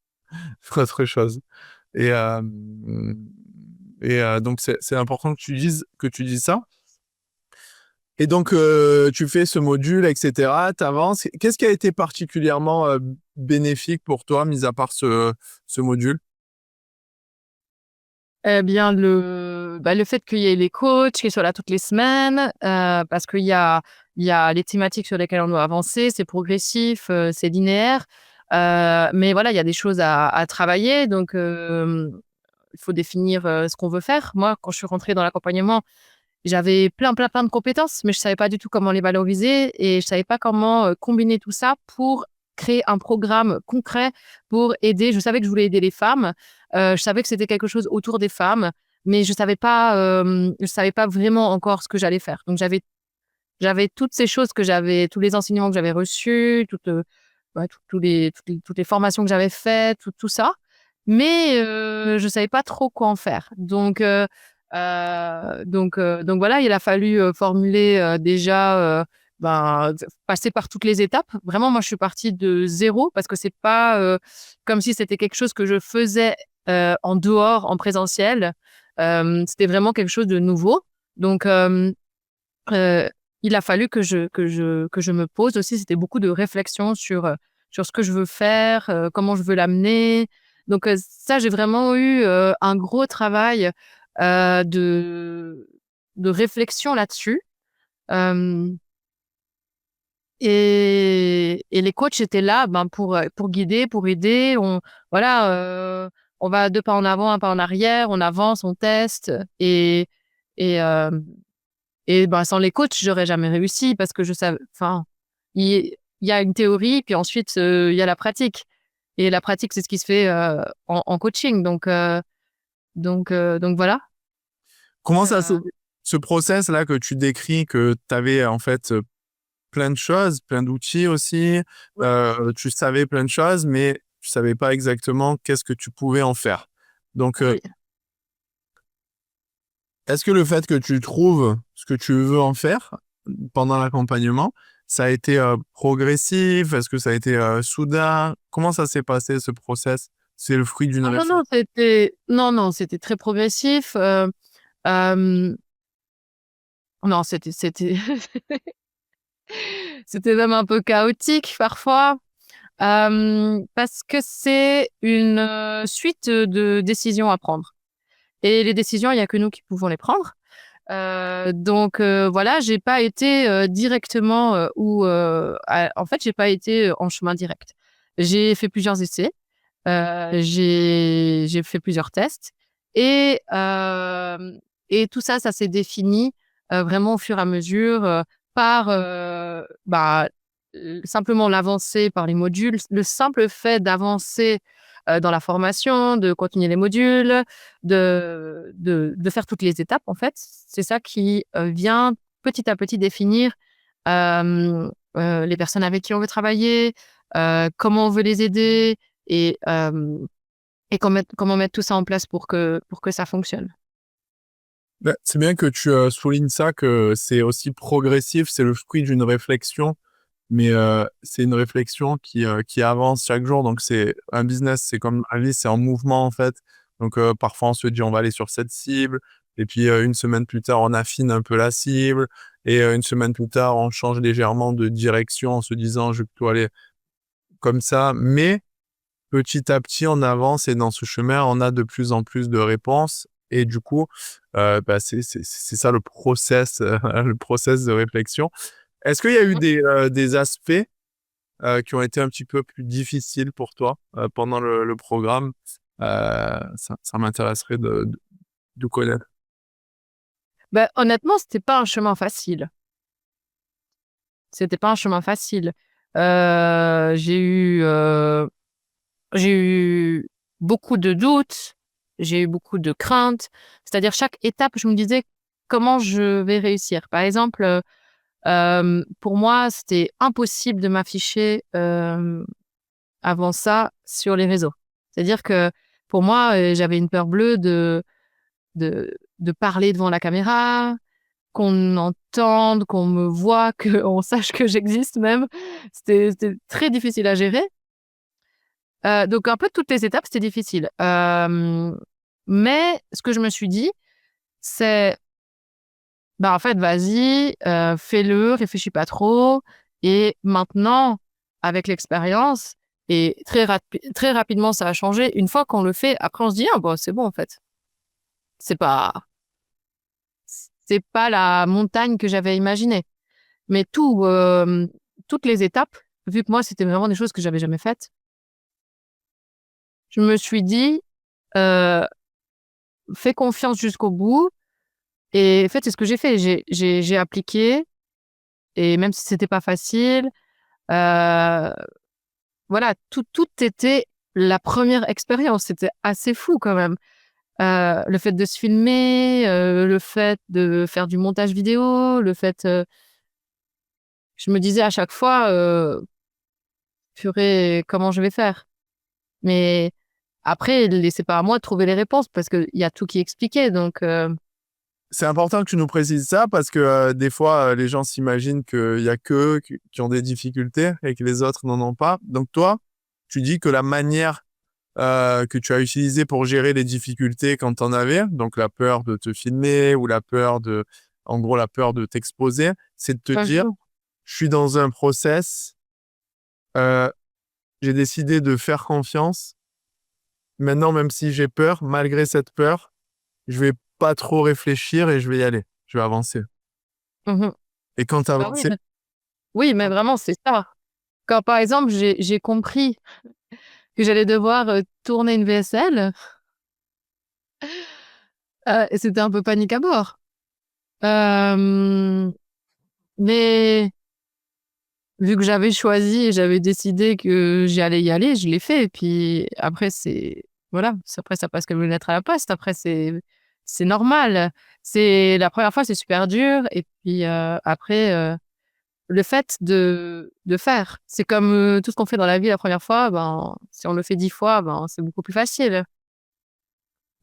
Autre chose. Et, donc, c'est important que tu dises ça. Et donc, tu fais ce module, etc. Tu avances. Qu'est-ce qui a été particulièrement bénéfique pour toi, mis à part ce module? Eh bien, le fait qu'il y ait les coachs qui soient là toutes les semaines, parce qu'il y a les thématiques sur lesquelles on doit avancer, c'est progressif, c'est linéaire, mais voilà, il y a des choses à travailler donc il faut définir, ce qu'on veut faire. Moi, quand je suis rentrée dans l'accompagnement, j'avais plein de compétences, mais je savais pas du tout comment les valoriser et je savais pas comment, combiner tout ça pour créer un programme concret pour aider. Je savais que je voulais aider les femmes, je savais que c'était quelque chose autour des femmes, mais je savais pas vraiment encore ce que j'allais faire. Donc j'avais toutes ces choses que j'avais tous les enseignements que j'avais reçus, ouais, toutes les formations que j'avais faites, tout ça, mais je savais pas trop quoi en faire. Donc voilà, il a fallu, formuler, déjà, passer par toutes les étapes. Vraiment, moi, je suis partie de zéro parce que c'est pas, comme si c'était quelque chose que je faisais, en dehors, en présentiel. C'était vraiment quelque chose de nouveau. Donc Heu, il a fallu que je me pose aussi. C'était beaucoup de réflexion sur ce que je veux faire, comment je veux l'amener. Donc ça, j'ai vraiment eu, un gros travail, de réflexion là-dessus. Hem et les coachs étaient là, pour guider, pour aider. On va 2 pas en avant, un pas en arrière, on avance, on teste et hem et ben, sans les coachs, j'aurais jamais réussi parce que je savais enfin, il y a une théorie, puis ensuite, il y a la pratique et la pratique, c'est ce qui se fait, en coaching donc voilà. Comment ça Heu, ce process-là que tu décris, que tu avais en fait plein de choses, plein d'outils aussi, ouais, tu savais plein de choses, mais tu savais pas exactement qu'est-ce que tu pouvais en faire. Donc, oui. est-ce que le fait que tu trouves ce que tu veux en faire pendant l'accompagnement, ça a été progressif? Est-ce que ça a été soudain? Comment ça s'est passé ce process? C'est le fruit d'une Ah non, réflexion. non, non, c'était très progressif, hem, non, c'était même un peu chaotique parfois, parce que c'est une, suite, de décisions à prendre et les décisions, il y a que nous qui pouvons les prendre. Donc voilà, j'ai pas été, directement, en fait, j'ai pas été, en chemin direct. J'ai fait plusieurs essais, j'ai fait plusieurs tests et tout ça, ça s'est défini, vraiment au fur et à mesure, par, simplement l'avancée par les modules. Le simple fait d'avancer, dans la formation, de continuer les modules, de faire toutes les étapes, en fait. C'est ça qui, vient petit à petit définir, les personnes avec qui on veut travailler, comment on veut les aider et comment mettre tout ça en place pour que ça fonctionne. Bah, c'est bien que tu soulignes ça, que c'est aussi progressif, c'est le fruit d'une réflexion, mais c'est une réflexion qui avance chaque jour. Donc, c'est un business, c'est comme la vie, c'est en mouvement en fait. Donc, parfois, on se dit, on va aller sur cette cible, et puis une semaine plus tard, on affine un peu la cible, et une semaine plus tard, on change légèrement de direction en se disant, je vais plutôt aller comme ça. Mais petit à petit, on avance et dans ce chemin, on a de plus en plus de réponses. Et du coup, bah, c'est ça le process, le process de réflexion. Est-ce qu'il y a eu des aspects qui ont été un petit peu plus difficiles pour toi pendant le programme? Ça m'intéresserait de connaître. Bah, honnêtement, c'était pas un chemin facile. C'était pas un chemin facile. Heu, j'ai eu, heu, j'ai eu beaucoup de doutes, j'ai eu beaucoup de craintes. C'est-à-dire chaque étape, je me disais: «Comment je vais réussir?» Par exemple, pour moi, c'était impossible de m'afficher, avant ça sur les réseaux. C'est-à-dire que pour moi, j'avais une peur bleue de parler devant la caméra, qu'on m'entende, qu'on me voit, qu'on sache que j'existe même. C'était très difficile à gérer. Donc un peu toutes les étapes, c'était difficile. Mais ce que je me suis dit, c'est: «Bah, en fait, vas-y, fais-le, réfléchis pas trop et maintenant, avec l'expérience et très rapidement, ça a changé. Une fois qu'on le fait, après on se dit: «Ah bah, c'est bon en fait». C'est pas c'est pas la montagne que j'avais imaginée. Mais toutes les étapes, vu que moi, c'était vraiment des choses que j'avais jamais faites, je me suis dit, heu: «Fais confiance jusqu'au bout» et en fait, c'est ce que j'ai fait. J'ai appliqué et même si c'était pas facile, heu, voilà, tout était la première expérience. C'était assez fou quand même. Le fait de se filmer, le fait de faire du montage vidéo, le fait, je me disais à chaque fois, «Purée, comment je vais faire?» Mais après, c'est pas à moi de trouver les réponses parce qu'il y a tout qui est expliqué donc C'est important que tu nous précises ça parce que des fois, les gens s'imaginent qu'il y a qu'eux qui ont des difficultés et que les autres n'en ont pas. Donc toi, tu dis que la manière que tu as utilisée pour gérer les difficultés quand tu en avais, donc la peur de te filmer ou en gros, la peur de t'exposer, c'est de te dire, Mmh. je suis dans un process, euh, j'ai décidé de faire confiance. Maintenant, même si j'ai peur, malgré cette peur, je vais pas trop réfléchir et je vais y aller. Je vais avancer. Mmh. Et quand tu Bah, oui, avances, mais oui, mais vraiment, c'est ça. Quand, par exemple, j'ai compris que j'allais devoir, tourner une VSL, c'était un peu panique à bord. Hem, mais vu que j'avais choisi et j'avais décidé que j'allais y aller, je l'ai fait et puis après voilà, après ça passe comme une lettre à la poste. Après c'est normal. C'est la première fois, c'est super dur et puis, après, le fait de faire, c'est comme, tout ce qu'on fait dans la vie la première fois, ben, si on le fait 10 fois, ben, c'est beaucoup plus facile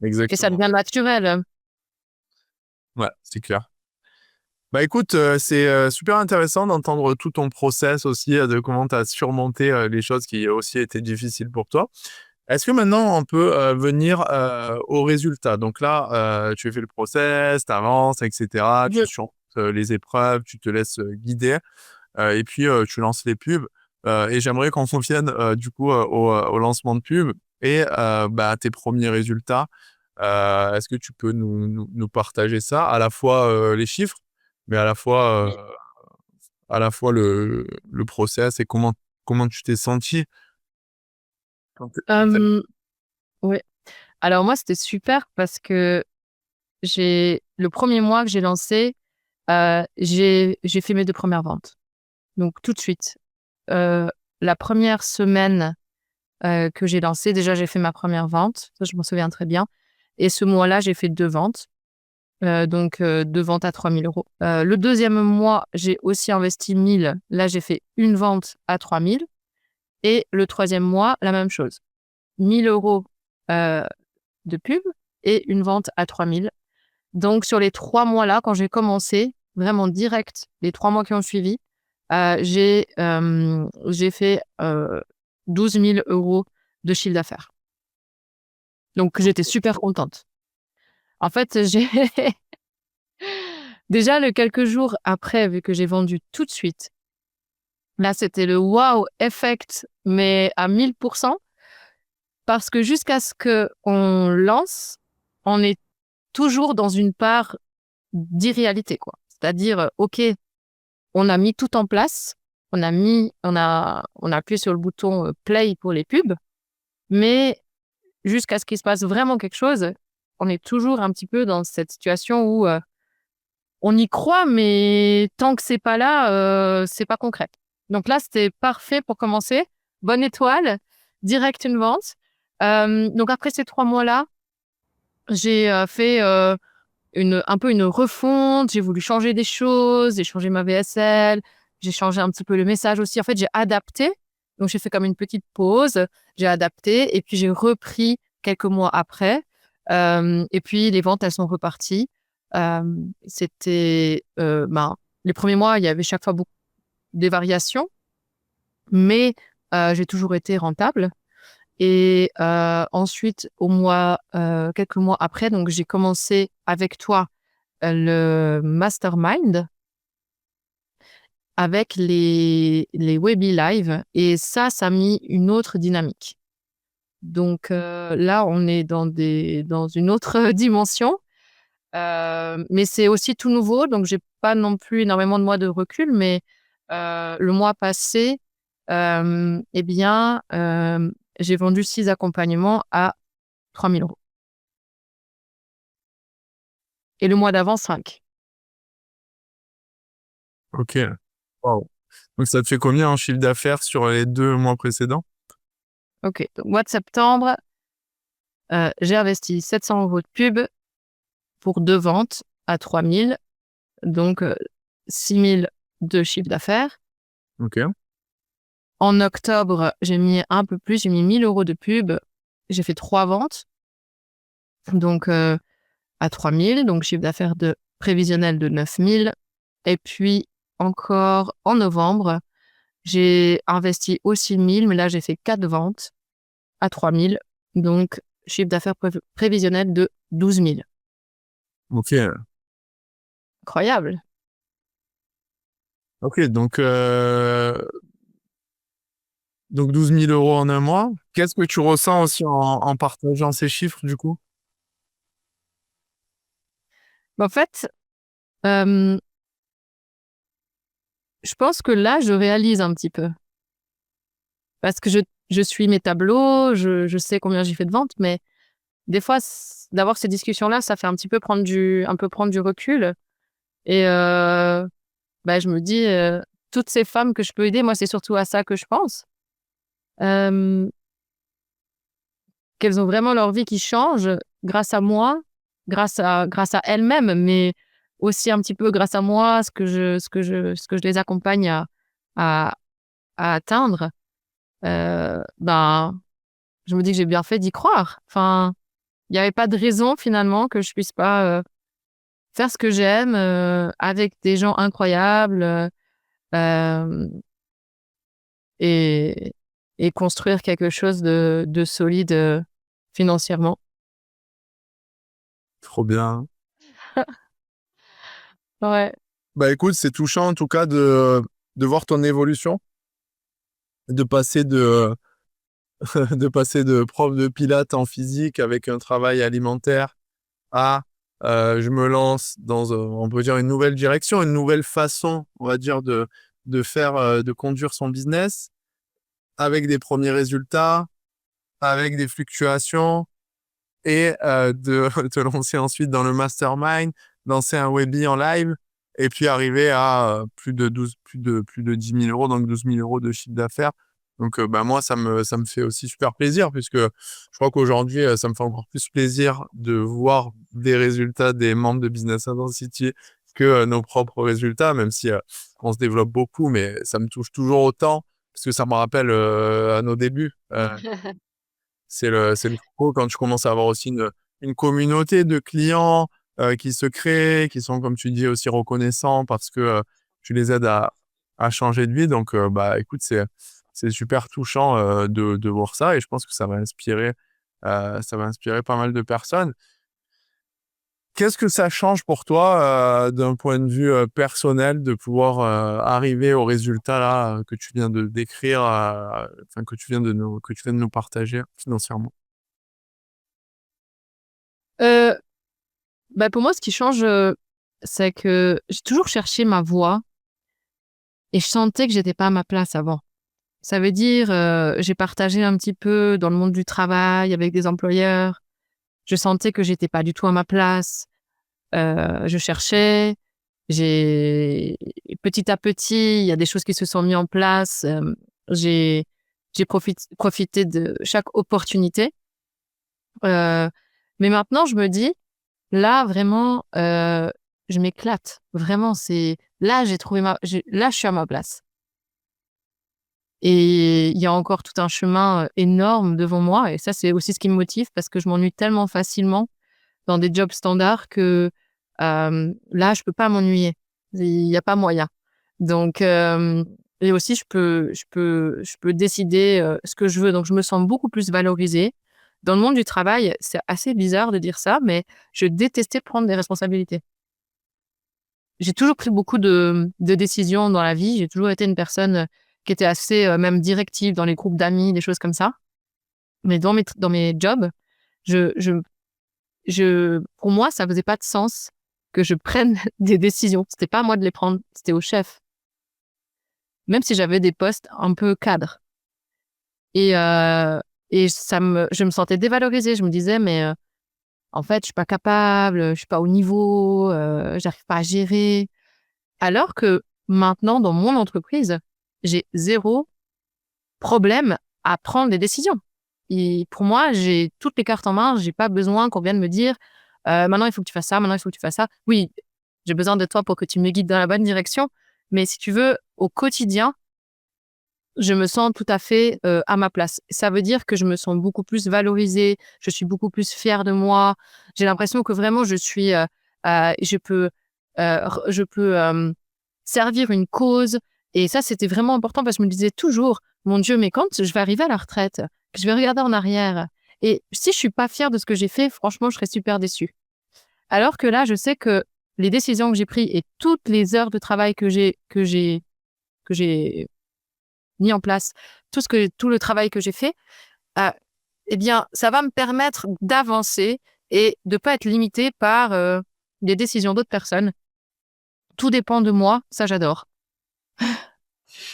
et ça exactement. devient naturel. Ouais, c'est clair. Bah écoute, c'est super intéressant d'entendre tout ton process aussi, de comment tu as surmonté les choses qui aussi étaient difficiles pour toi. Est-ce que maintenant on peut venir au résultat? Donc là, tu as fait le process, tu avances, etc. Tu Je surmontes les épreuves, tu te laisses guider. Et puis, tu lances les pubs. Et j'aimerais qu'on revienne du coup au lancement de pub et bah, à tes premiers résultats. Est-ce que tu peux nous partager ça, à la fois les chiffres, mais à la fois le process et comment tu t'es senti quand oui. Alors moi, c'était super parce que le premier mois que j'ai lancé, j'ai fait mes 2 premières ventes. Donc tout de suite. Heu, la première semaine, que j'ai lancé, déjà j'ai fait ma première vente, ça je m'en souviens très bien et ce mois-là, j'ai fait 2 ventes, donc 2 ventes à 3 000 €. Le deuxième mois, j'ai aussi investi 1 000. Là, j'ai fait une vente à 3 000 et le troisième mois, la même chose. 1 000 € de pub et une vente à 3 000. Donc, sur les 3 mois-là, quand j'ai commencé, vraiment direct, les 3 mois qui ont suivi, j'ai fait 12 000 € de chiffre d'affaires. Donc, j'étais super contente. En fait, j'ai déjà, les quelques jours après, vu que j'ai vendu tout de suite, là, c'était le wow effect, mais à 1000%, parce que jusqu'à ce qu'on lance, on est toujours dans une part d'irréalité, quoi. C'est-à-dire, OK, on a mis tout en place, on a appuyé sur le bouton play pour les pubs, mais jusqu'à ce qu'il se passe vraiment quelque chose, on est toujours un petit peu dans cette situation où on y croit, mais tant que c'est pas là, c'est pas concret. Donc là, c'était parfait pour commencer. Bonne étoile, direct une vente. Donc après ces 3 mois-là, j'ai fait un peu une refonte. J'ai voulu changer des choses, j'ai changé ma VSL, j'ai changé un petit peu le message aussi. En fait, j'ai adapté. Donc j'ai fait comme une petite pause, j'ai adapté et puis j'ai repris quelques mois après. Et puis les ventes, elles sont reparties. C'était les premiers mois, il y avait chaque fois beaucoup des variations, mais j'ai toujours été rentable. Et ensuite, quelques mois après, donc j'ai commencé avec toi le mastermind avec les Webi Live, et ça a mis une autre dynamique. Donc là, on est dans une autre dimension. Mais c'est aussi tout nouveau, donc j'ai pas non plus énormément de mois de recul, mais le mois passé, eh bien, j'ai vendu 6 accompagnements à 3 000 €. Et le mois d'avant, 5. Ok. Wow. Donc, ça te fait combien en chiffre d'affaires sur les 2 mois précédents? OK, donc mois de septembre, j'ai investi 700 € de pub pour 2 ventes à 3 000, donc 6 000 de chiffre d'affaires. Ok. En octobre, j'ai mis un peu plus, j'ai mis 1 000 € de pub. J'ai fait 3 ventes, donc à 3 000, donc chiffre d'affaires prévisionnel de 9 000. Et puis encore en novembre, j'ai investi aussi 1 000, mais là, j'ai fait 4 ventes à 3 000, donc chiffre d'affaires prévisionnel de 12 000. Ok. Incroyable. Ok. Donc 12 000 € en un mois. Qu'est-ce que tu ressens aussi en partageant ces chiffres, du coup? En fait, je pense que là, je réalise un petit peu. Parce que je suis mes tableaux, je sais combien j'ai fait de ventes, mais des fois, d'avoir ces discussions-là, ça fait un petit peu prendre du recul. Et je me dis, toutes ces femmes que je peux aider, moi, c'est surtout à ça que je pense. Qu'elles ont vraiment leur vie qui change grâce à moi, grâce à elles-mêmes, mais aussi un petit peu grâce à moi, ce que je les accompagne à atteindre. Je me dis que j'ai bien fait d'y croire. Enfin, il y avait pas de raison finalement que je puisse pas faire ce que j'aime avec des gens incroyables, hem et construire quelque chose de solide, financièrement. Trop bien. Ouais. Bah écoute, c'est touchant en tout cas de voir ton évolution, de passer de, de passer de prof de pilates en physique avec un travail alimentaire à je me lance dans, on peut dire, une nouvelle direction, une nouvelle façon, on va dire, de faire, de conduire son business avec des premiers résultats, avec des fluctuations, et de te lancer ensuite dans le mastermind, lancer un webi en live, et puis arriver à plus de 10 000 €, donc 12 000 € de chiffre d'affaires. Donc, moi, ça me fait aussi super plaisir, puisque je crois qu'aujourd'hui, ça me fait encore plus plaisir de voir des résultats des membres de Business Intensity que nos propres résultats, même si on se développe beaucoup, mais ça me touche toujours autant, parce que ça me rappelle à nos débuts. C'est le trop quand tu commences à avoir aussi une communauté de clients, qui se créent, qui sont, comme tu dis, aussi reconnaissants parce que tu les aides à changer de vie. Donc, bah, écoute, c'est super touchant de voir ça et je pense que ça va inspirer pas mal de personnes. Qu'est-ce que ça change pour toi d'un point de vue personnel de pouvoir arriver au résultat là que tu viens de décrire, enfin que tu viens de nous partager financièrement? Euh, Bah, pour moi, ce qui change, c'est que j'ai toujours cherché ma voie et je sentais que j'étais pas à ma place avant. Ça veut dire, j'ai partagé un petit peu dans le monde du travail avec des employeurs. Je sentais que j'étais pas du tout à ma place. Je cherchais. J'ai Petit à petit, il y a des choses qui se sont mis en place. J'ai profité de chaque opportunité. Euh, mais maintenant, je me dis, là, vraiment, je m'éclate. Vraiment, c'est là, là, je suis à ma place. Et il y a encore tout un chemin énorme devant moi. Et ça, c'est aussi ce qui me motive parce que je m'ennuie tellement facilement dans des jobs standards que là, je peux pas m'ennuyer. Il y a pas moyen. Donc, et aussi, je peux décider ce que je veux. Donc, je me sens beaucoup plus valorisée. Dans le monde du travail, c'est assez bizarre de dire ça, mais je détestais prendre des responsabilités. J'ai toujours pris beaucoup de décisions dans la vie. J'ai toujours été une personne qui était assez même directive dans les groupes d'amis, des choses comme ça. Mais dans mes jobs, je, je, pour moi, ça faisait pas de sens que je prenne des décisions. C'était pas à moi de les prendre, c'était au chef. Même si j'avais des postes un peu cadres. Et, je me sentais dévalorisée. Je me disais, mais en fait, je suis pas capable, je suis pas au niveau, j'arrive pas à gérer. Alors que maintenant, dans mon entreprise, j'ai zéro problème à prendre des décisions. Et pour moi, j'ai toutes les cartes en main. J'ai pas besoin qu'on vienne me dire maintenant il faut que tu fasses ça, maintenant il faut que tu fasses ça. Oui, j'ai besoin de toi pour que tu me guides dans la bonne direction. Mais si tu veux, au quotidien, je me sens tout à fait à ma place. Ça veut dire que je me sens beaucoup plus valorisée. Je suis beaucoup plus fière de moi. J'ai l'impression que vraiment je peux servir une cause. Et ça, c'était vraiment important parce que je me disais toujours, mon Dieu, mais quand je vais arriver à la retraite, que je vais regarder en arrière, et si je suis pas fière de ce que j'ai fait, franchement, je serais super déçue. Alors que là, je sais que les décisions que j'ai prises et toutes les heures de travail que j'ai mis en place, tout le travail que j'ai fait, euh, eh bien, ça va me permettre d'avancer et de pas être limité par les décisions d'autres personnes. Tout dépend de moi, ça j'adore.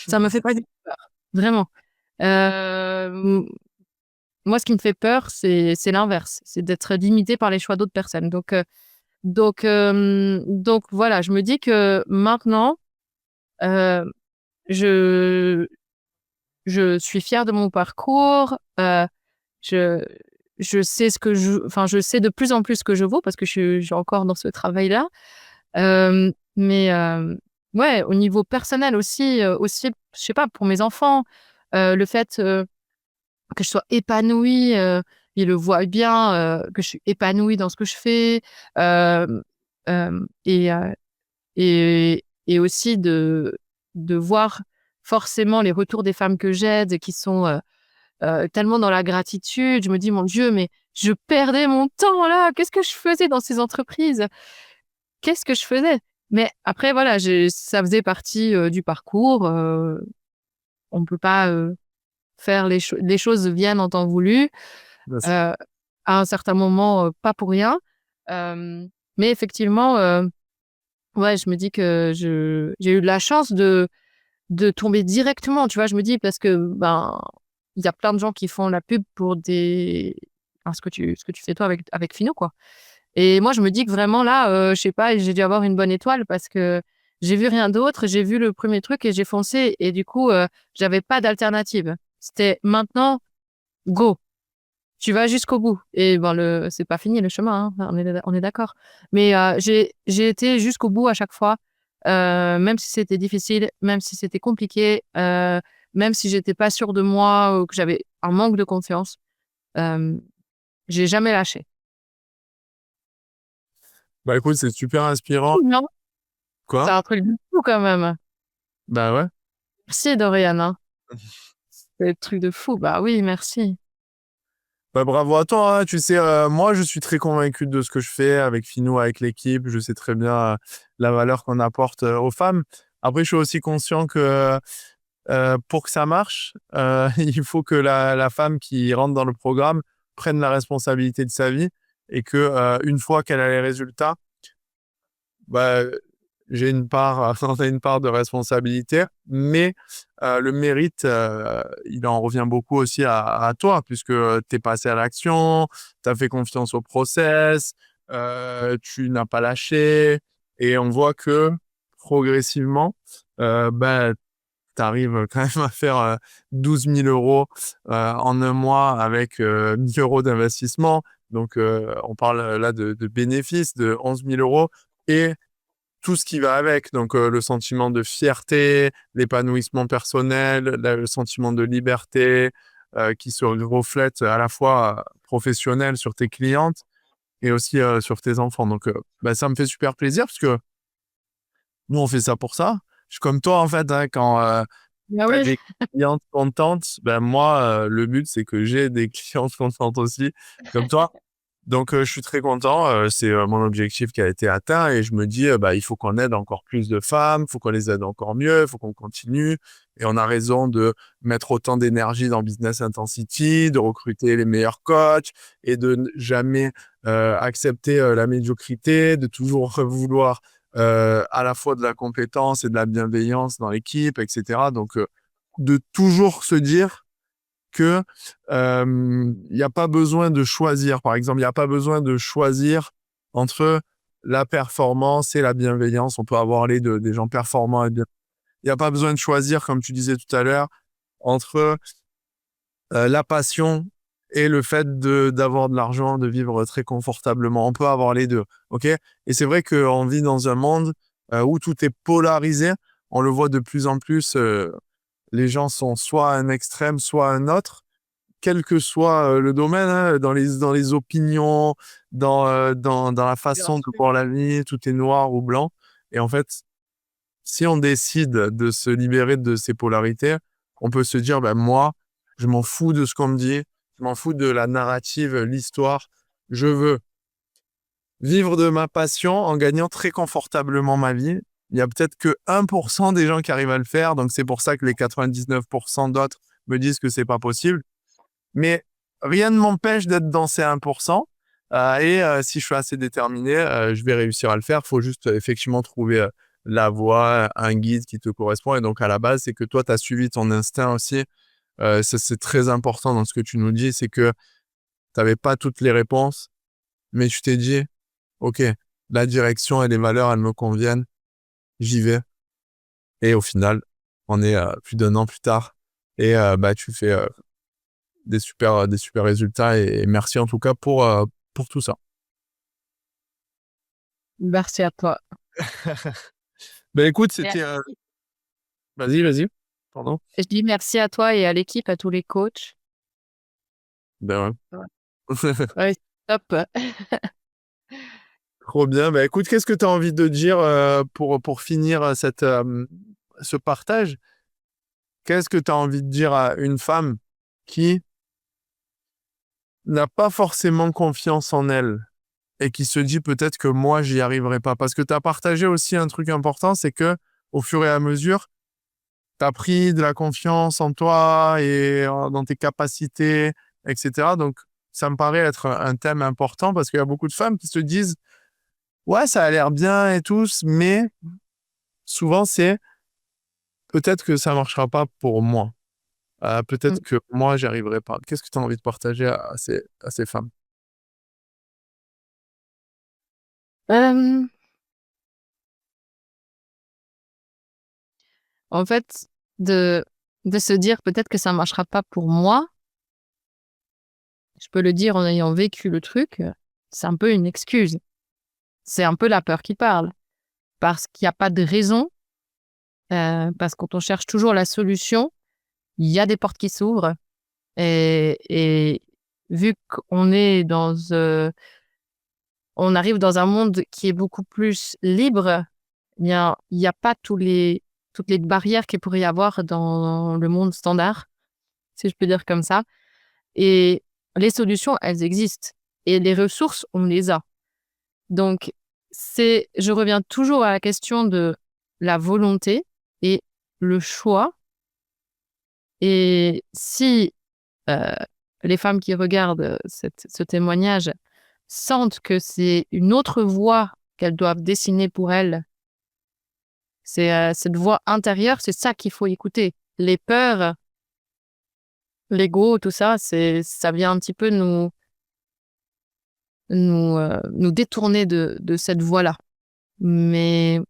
Ça me fait pas du tout peur, vraiment. Euh, Moi, ce qui me fait peur, c'est l'inverse, c'est d'être limité par les choix d'autres personnes. Donc voilà, je me dis que maintenant, euh, je je suis fière de mon parcours. Je je sais je sais de plus en plus ce que je vaux parce que je suis encore dans ce travail-là. Mais ouais, au niveau personnel aussi, je sais pas, pour mes enfants, le fait que je sois épanouie, ils le voient bien, que je suis épanouie dans ce que je fais. Hem, hem et aussi de voir forcément les retours des femmes que j'aide qui sont, tellement dans la gratitude. Je me dis: «Mon Dieu, mais je perdais mon temps là, qu'est-ce que je faisais dans ces entreprises? Qu'est-ce que je faisais?» Mais après voilà, ça faisait partie, du parcours, on peut pas, faire les choses viennent en temps voulu, Bien sûr. à un certain moment, pas pour rien. Hem, mais effectivement, ouais, je me dis que j'ai eu de la chance de tomber directement, tu vois? Je me dis parce que, ben, il y a plein de gens qui font la pub pour ce que tu fais toi avec Fino, quoi. Et moi, je me dis que vraiment là, je sais pas, j'ai dû avoir une bonne étoile parce que j'ai vu rien d'autre, j'ai vu le premier truc et j'ai foncé et du coup, j'avais pas d'alternative. C'était maintenant, go, tu vas jusqu'au bout et ben, c'est pas fini le chemin, hein, on est d'accord. Mais j'ai été jusqu'au bout à chaque fois, même si c'était difficile, même si c'était compliqué, même si j'étais pas sûre de moi ou que j'avais un manque de confiance, hem, j'ai jamais lâché. Bah écoute, c'est super inspirant. Non, c'est Quoi? un truc de fou quand même. Bah ouais. Merci Dorian, hein. C'est des trucs de fou. Bah oui, merci. Bah bravo à toi, hein. Tu sais, moi je suis très convaincu de ce que je fais avec Finou, avec l'équipe. Je sais très bien la valeur qu'on apporte aux femmes. Après, je suis aussi conscient que pour que ça marche, il faut que la femme qui rentre dans le programme prenne la responsabilité de sa vie et que une fois qu'elle a les résultats, bah, j'ai une part, on a une part de responsabilité, mais le mérite, il en revient beaucoup aussi à toi, puisque tu es passé à l'action, tu as fait confiance au process, tu n'as pas lâché, et on voit que progressivement, bah, tu arrives quand même à faire 12 000 euros en un mois avec 1 000 euros d'investissement. Donc, on parle là de bénéfices de 11 000 euros. Et tout ce qui va avec, donc le sentiment de fierté, l'épanouissement personnel, le sentiment de liberté qui se reflète à la fois professionnel sur tes clientes et aussi sur tes enfants. Donc, bah, ça me fait super plaisir parce que nous, on fait ça pour ça. Je suis comme toi, en fait, hein, quand Ah tu as oui. des clientes contentes, ben moi, le but, c'est que j'ai des clientes contentes aussi, comme toi. Donc, je suis très content. C'est mon objectif qui a été atteint et je me dis, bah, il faut qu'on aide encore plus de femmes, il faut qu'on les aide encore mieux, il faut qu'on continue. Et on a raison de mettre autant d'énergie dans Business Intensity, de recruter les meilleurs coachs et de jamais accepter la médiocrité, de toujours vouloir à la fois de la compétence et de la bienveillance dans l'équipe, etc. Donc, de toujours se dire que il n'y a pas besoin de choisir. Par exemple, il n'y a pas besoin de choisir entre la performance et la bienveillance. On peut avoir les deux, des gens performants et bien. Il n'y a pas besoin de choisir, comme tu disais tout à l'heure, entre la passion et le fait d'avoir de l'argent, de vivre très confortablement. On peut avoir les deux, ok? Et c'est vrai qu'on vit dans un monde où tout est polarisé. On le voit de plus en plus. Les gens sont soit à un extrême, soit à un autre quel que soit le domaine, hein, dans les opinions, dans la Bien façon de sûr. voir la vie, tout est noir ou blanc. Et en fait, si on décide de se libérer de ces polarités, on peut se dire, ben moi, je m'en fous de ce qu'on me dit, je m'en fous de la narrative, l'histoire. Je veux vivre de ma passion en gagnant très confortablement ma vie. Il y a peut-être que 1% des gens qui arrivent à le faire, donc c'est pour ça que les 99% d'autres me disent que c'est pas possible. Mais rien ne m'empêche d'être dans ces 1%. Et si je suis assez déterminé, je vais réussir à le faire. Il faut juste effectivement trouver la voie, un guide qui te correspond. Et donc, à la base, c'est que toi, tu as suivi ton instinct aussi. Ça, c'est très important dans ce que tu nous dis. C'est que tu n'avais pas toutes les réponses, mais tu t'es dit, OK, la direction et les valeurs, elles me conviennent. J'y vais. Et au final, on est plus d'un an plus tard. Et bah, tu fais des super résultats et merci en tout cas pour tout ça. Merci à toi. Ben écoute, Et c'était... Vas-y, vas-y. Pardon. je dis merci à toi et à l'équipe, à tous les coachs. Ben Ouais, ouais. ouais, top. Trop bien. Ben écoute, qu'est-ce que tu as envie de dire pour finir ce partage? Qu'est-ce que tu as envie de dire à une femme qui n'a pas forcément confiance en elle et qui se dit peut-être que moi, j'y arriverai pas? Parce que tu as partagé aussi un truc important, c'est que au fur et à mesure, t'as pris de la confiance en toi et dans tes capacités, etc. Donc, ça me paraît être un thème important parce qu'il y a beaucoup de femmes qui se disent, ouais, ça a l'air bien et tout, mais souvent, c'est peut-être que ça marchera pas pour moi. Peut-être Mm. que moi, j'y arriverai pas. Qu'est-ce que tu as envie de partager à ces femmes? Euh, En fait, de, de se dire peut-être que ça marchera pas pour moi, je peux le dire en ayant vécu le truc, c'est un peu une excuse. C'est un peu la peur qui parle. Parce qu'il n'y a pas de raison, parce que quand on cherche toujours la solution, il y a des portes qui s'ouvrent. Et vu qu'on est on arrive dans un monde qui est beaucoup plus libre, eh bien, il y a pas toutes les barrières qu'il pourrait y avoir dans le monde standard, si je peux dire comme ça. Et les solutions, elles existent. Et les ressources, on les a. Donc, je reviens toujours à la question de la volonté et le choix. Et si les femmes qui regardent ce témoignage sentent que c'est une autre voie qu'elles doivent dessiner pour elles, c'est cette voix intérieure, c'est ça qu'il faut écouter. Les peurs, l'ego, tout ça, ça vient un petit peu nous détourner de cette voie-là. Mais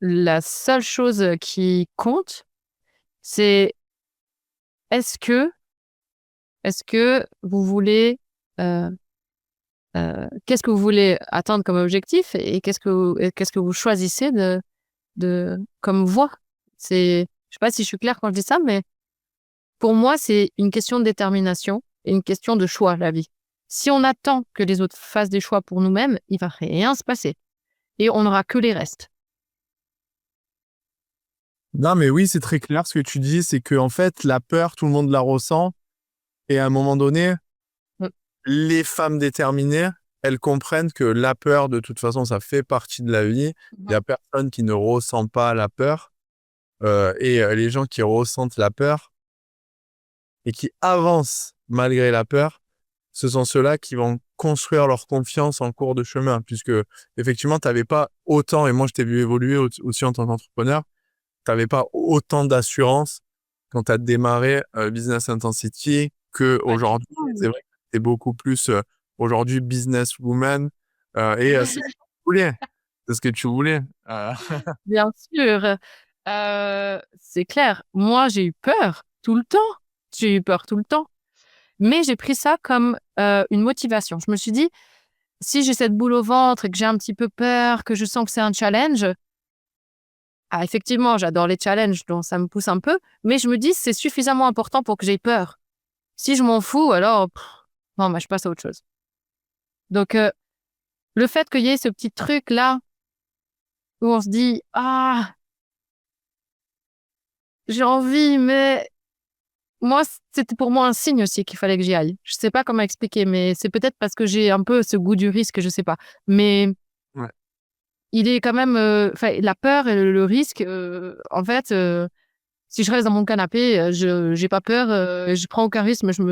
la seule chose qui compte, c'est est-ce que vous voulez, qu'est-ce que vous voulez atteindre comme objectif et qu'est-ce que vous choisissez comme voie? Je sais pas si je suis claire quand je dis ça, mais pour moi, c'est une question de détermination et une question de choix, la vie. Si on attend que les autres fassent des choix pour nous-mêmes, il va rien se passer et on n'aura que les restes. Non, mais oui, c'est très clair ce que tu dis, c'est que en fait, la peur, tout le monde la ressent. Et à un moment donné, Mmh. les femmes déterminées, elles comprennent que la peur, de toute façon, ça fait partie de la vie. Il y a personne qui ne ressent pas la peur. Les gens qui ressentent la peur et qui avancent malgré la peur, ce sont ceux-là qui vont construire leur confiance en cours de chemin, puisque effectivement, tu n'avais pas autant, et moi je t'ai vu évoluer aussi en tant qu'entrepreneur, tu n'avais pas autant d'assurance quand tu as démarré Business Intensity qu'aujourd'hui. C'est vrai que tu es beaucoup plus aujourd'hui businesswoman c'est ce que tu voulais. C'est ce que tu voulais. Bien sûr, c'est clair. Moi, j'ai eu peur tout le temps. J'ai eu peur tout le temps. Mais j'ai pris ça comme, une motivation. Je me suis dit: «Si j'ai cette boule au ventre et que j'ai un petit peu peur, que je sens que c'est un challenge», effectivement, j'adore les challenges, donc ça me pousse un peu, mais je me dis: «C'est suffisamment important pour que j'aie peur. Si je m'en fous, alors non, je passe à autre chose». Donc le fait qu'il y ait ce petit truc-là, où on se dit: «Ah, j'ai envie, mais» moi, c'était pour moi un signe aussi qu'il fallait que j'y aille. Je sais pas comment expliquer, mais c'est peut-être parce que j'ai un peu ce goût du risque, je sais pas. Mais Ouais. il est quand même, la peur et le risque, en fait, si je reste dans mon canapé, je j'ai pas peur, je prends aucun risque, mais je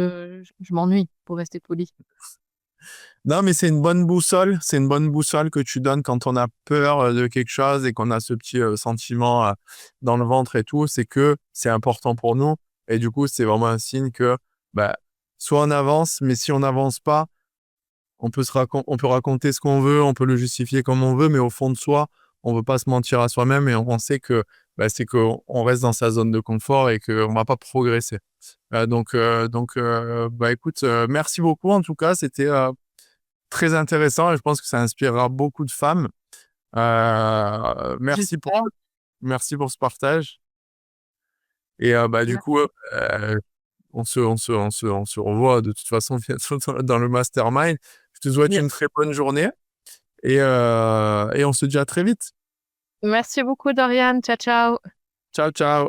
m'ennuie, pour rester polie. Non, mais c'est une bonne boussole. C'est une bonne boussole que tu donnes quand on a peur de quelque chose et qu'on a ce petit sentiment dans le ventre et tout. C'est que c'est important pour nous. Et du coup, c'est vraiment un signe que bah, soit on avance, mais si on n'avance pas, on peut raconter ce qu'on veut, on peut le justifier comme on veut, mais au fond de soi, on veut pas se mentir à soi-même et on sait que c'est qu'on reste dans sa zone de confort et qu'on va pas progresser. Écoute, merci beaucoup en tout cas. C'était très intéressant et je pense que ça inspirera beaucoup de femmes. J'espère. Merci pour ce partage. Et du coup, on se revoit de toute façon bientôt dans le mastermind. Je te souhaite une Yes. très bonne journée et on se dit à très vite. Merci beaucoup Dorian. Ciao, ciao. Ciao, ciao.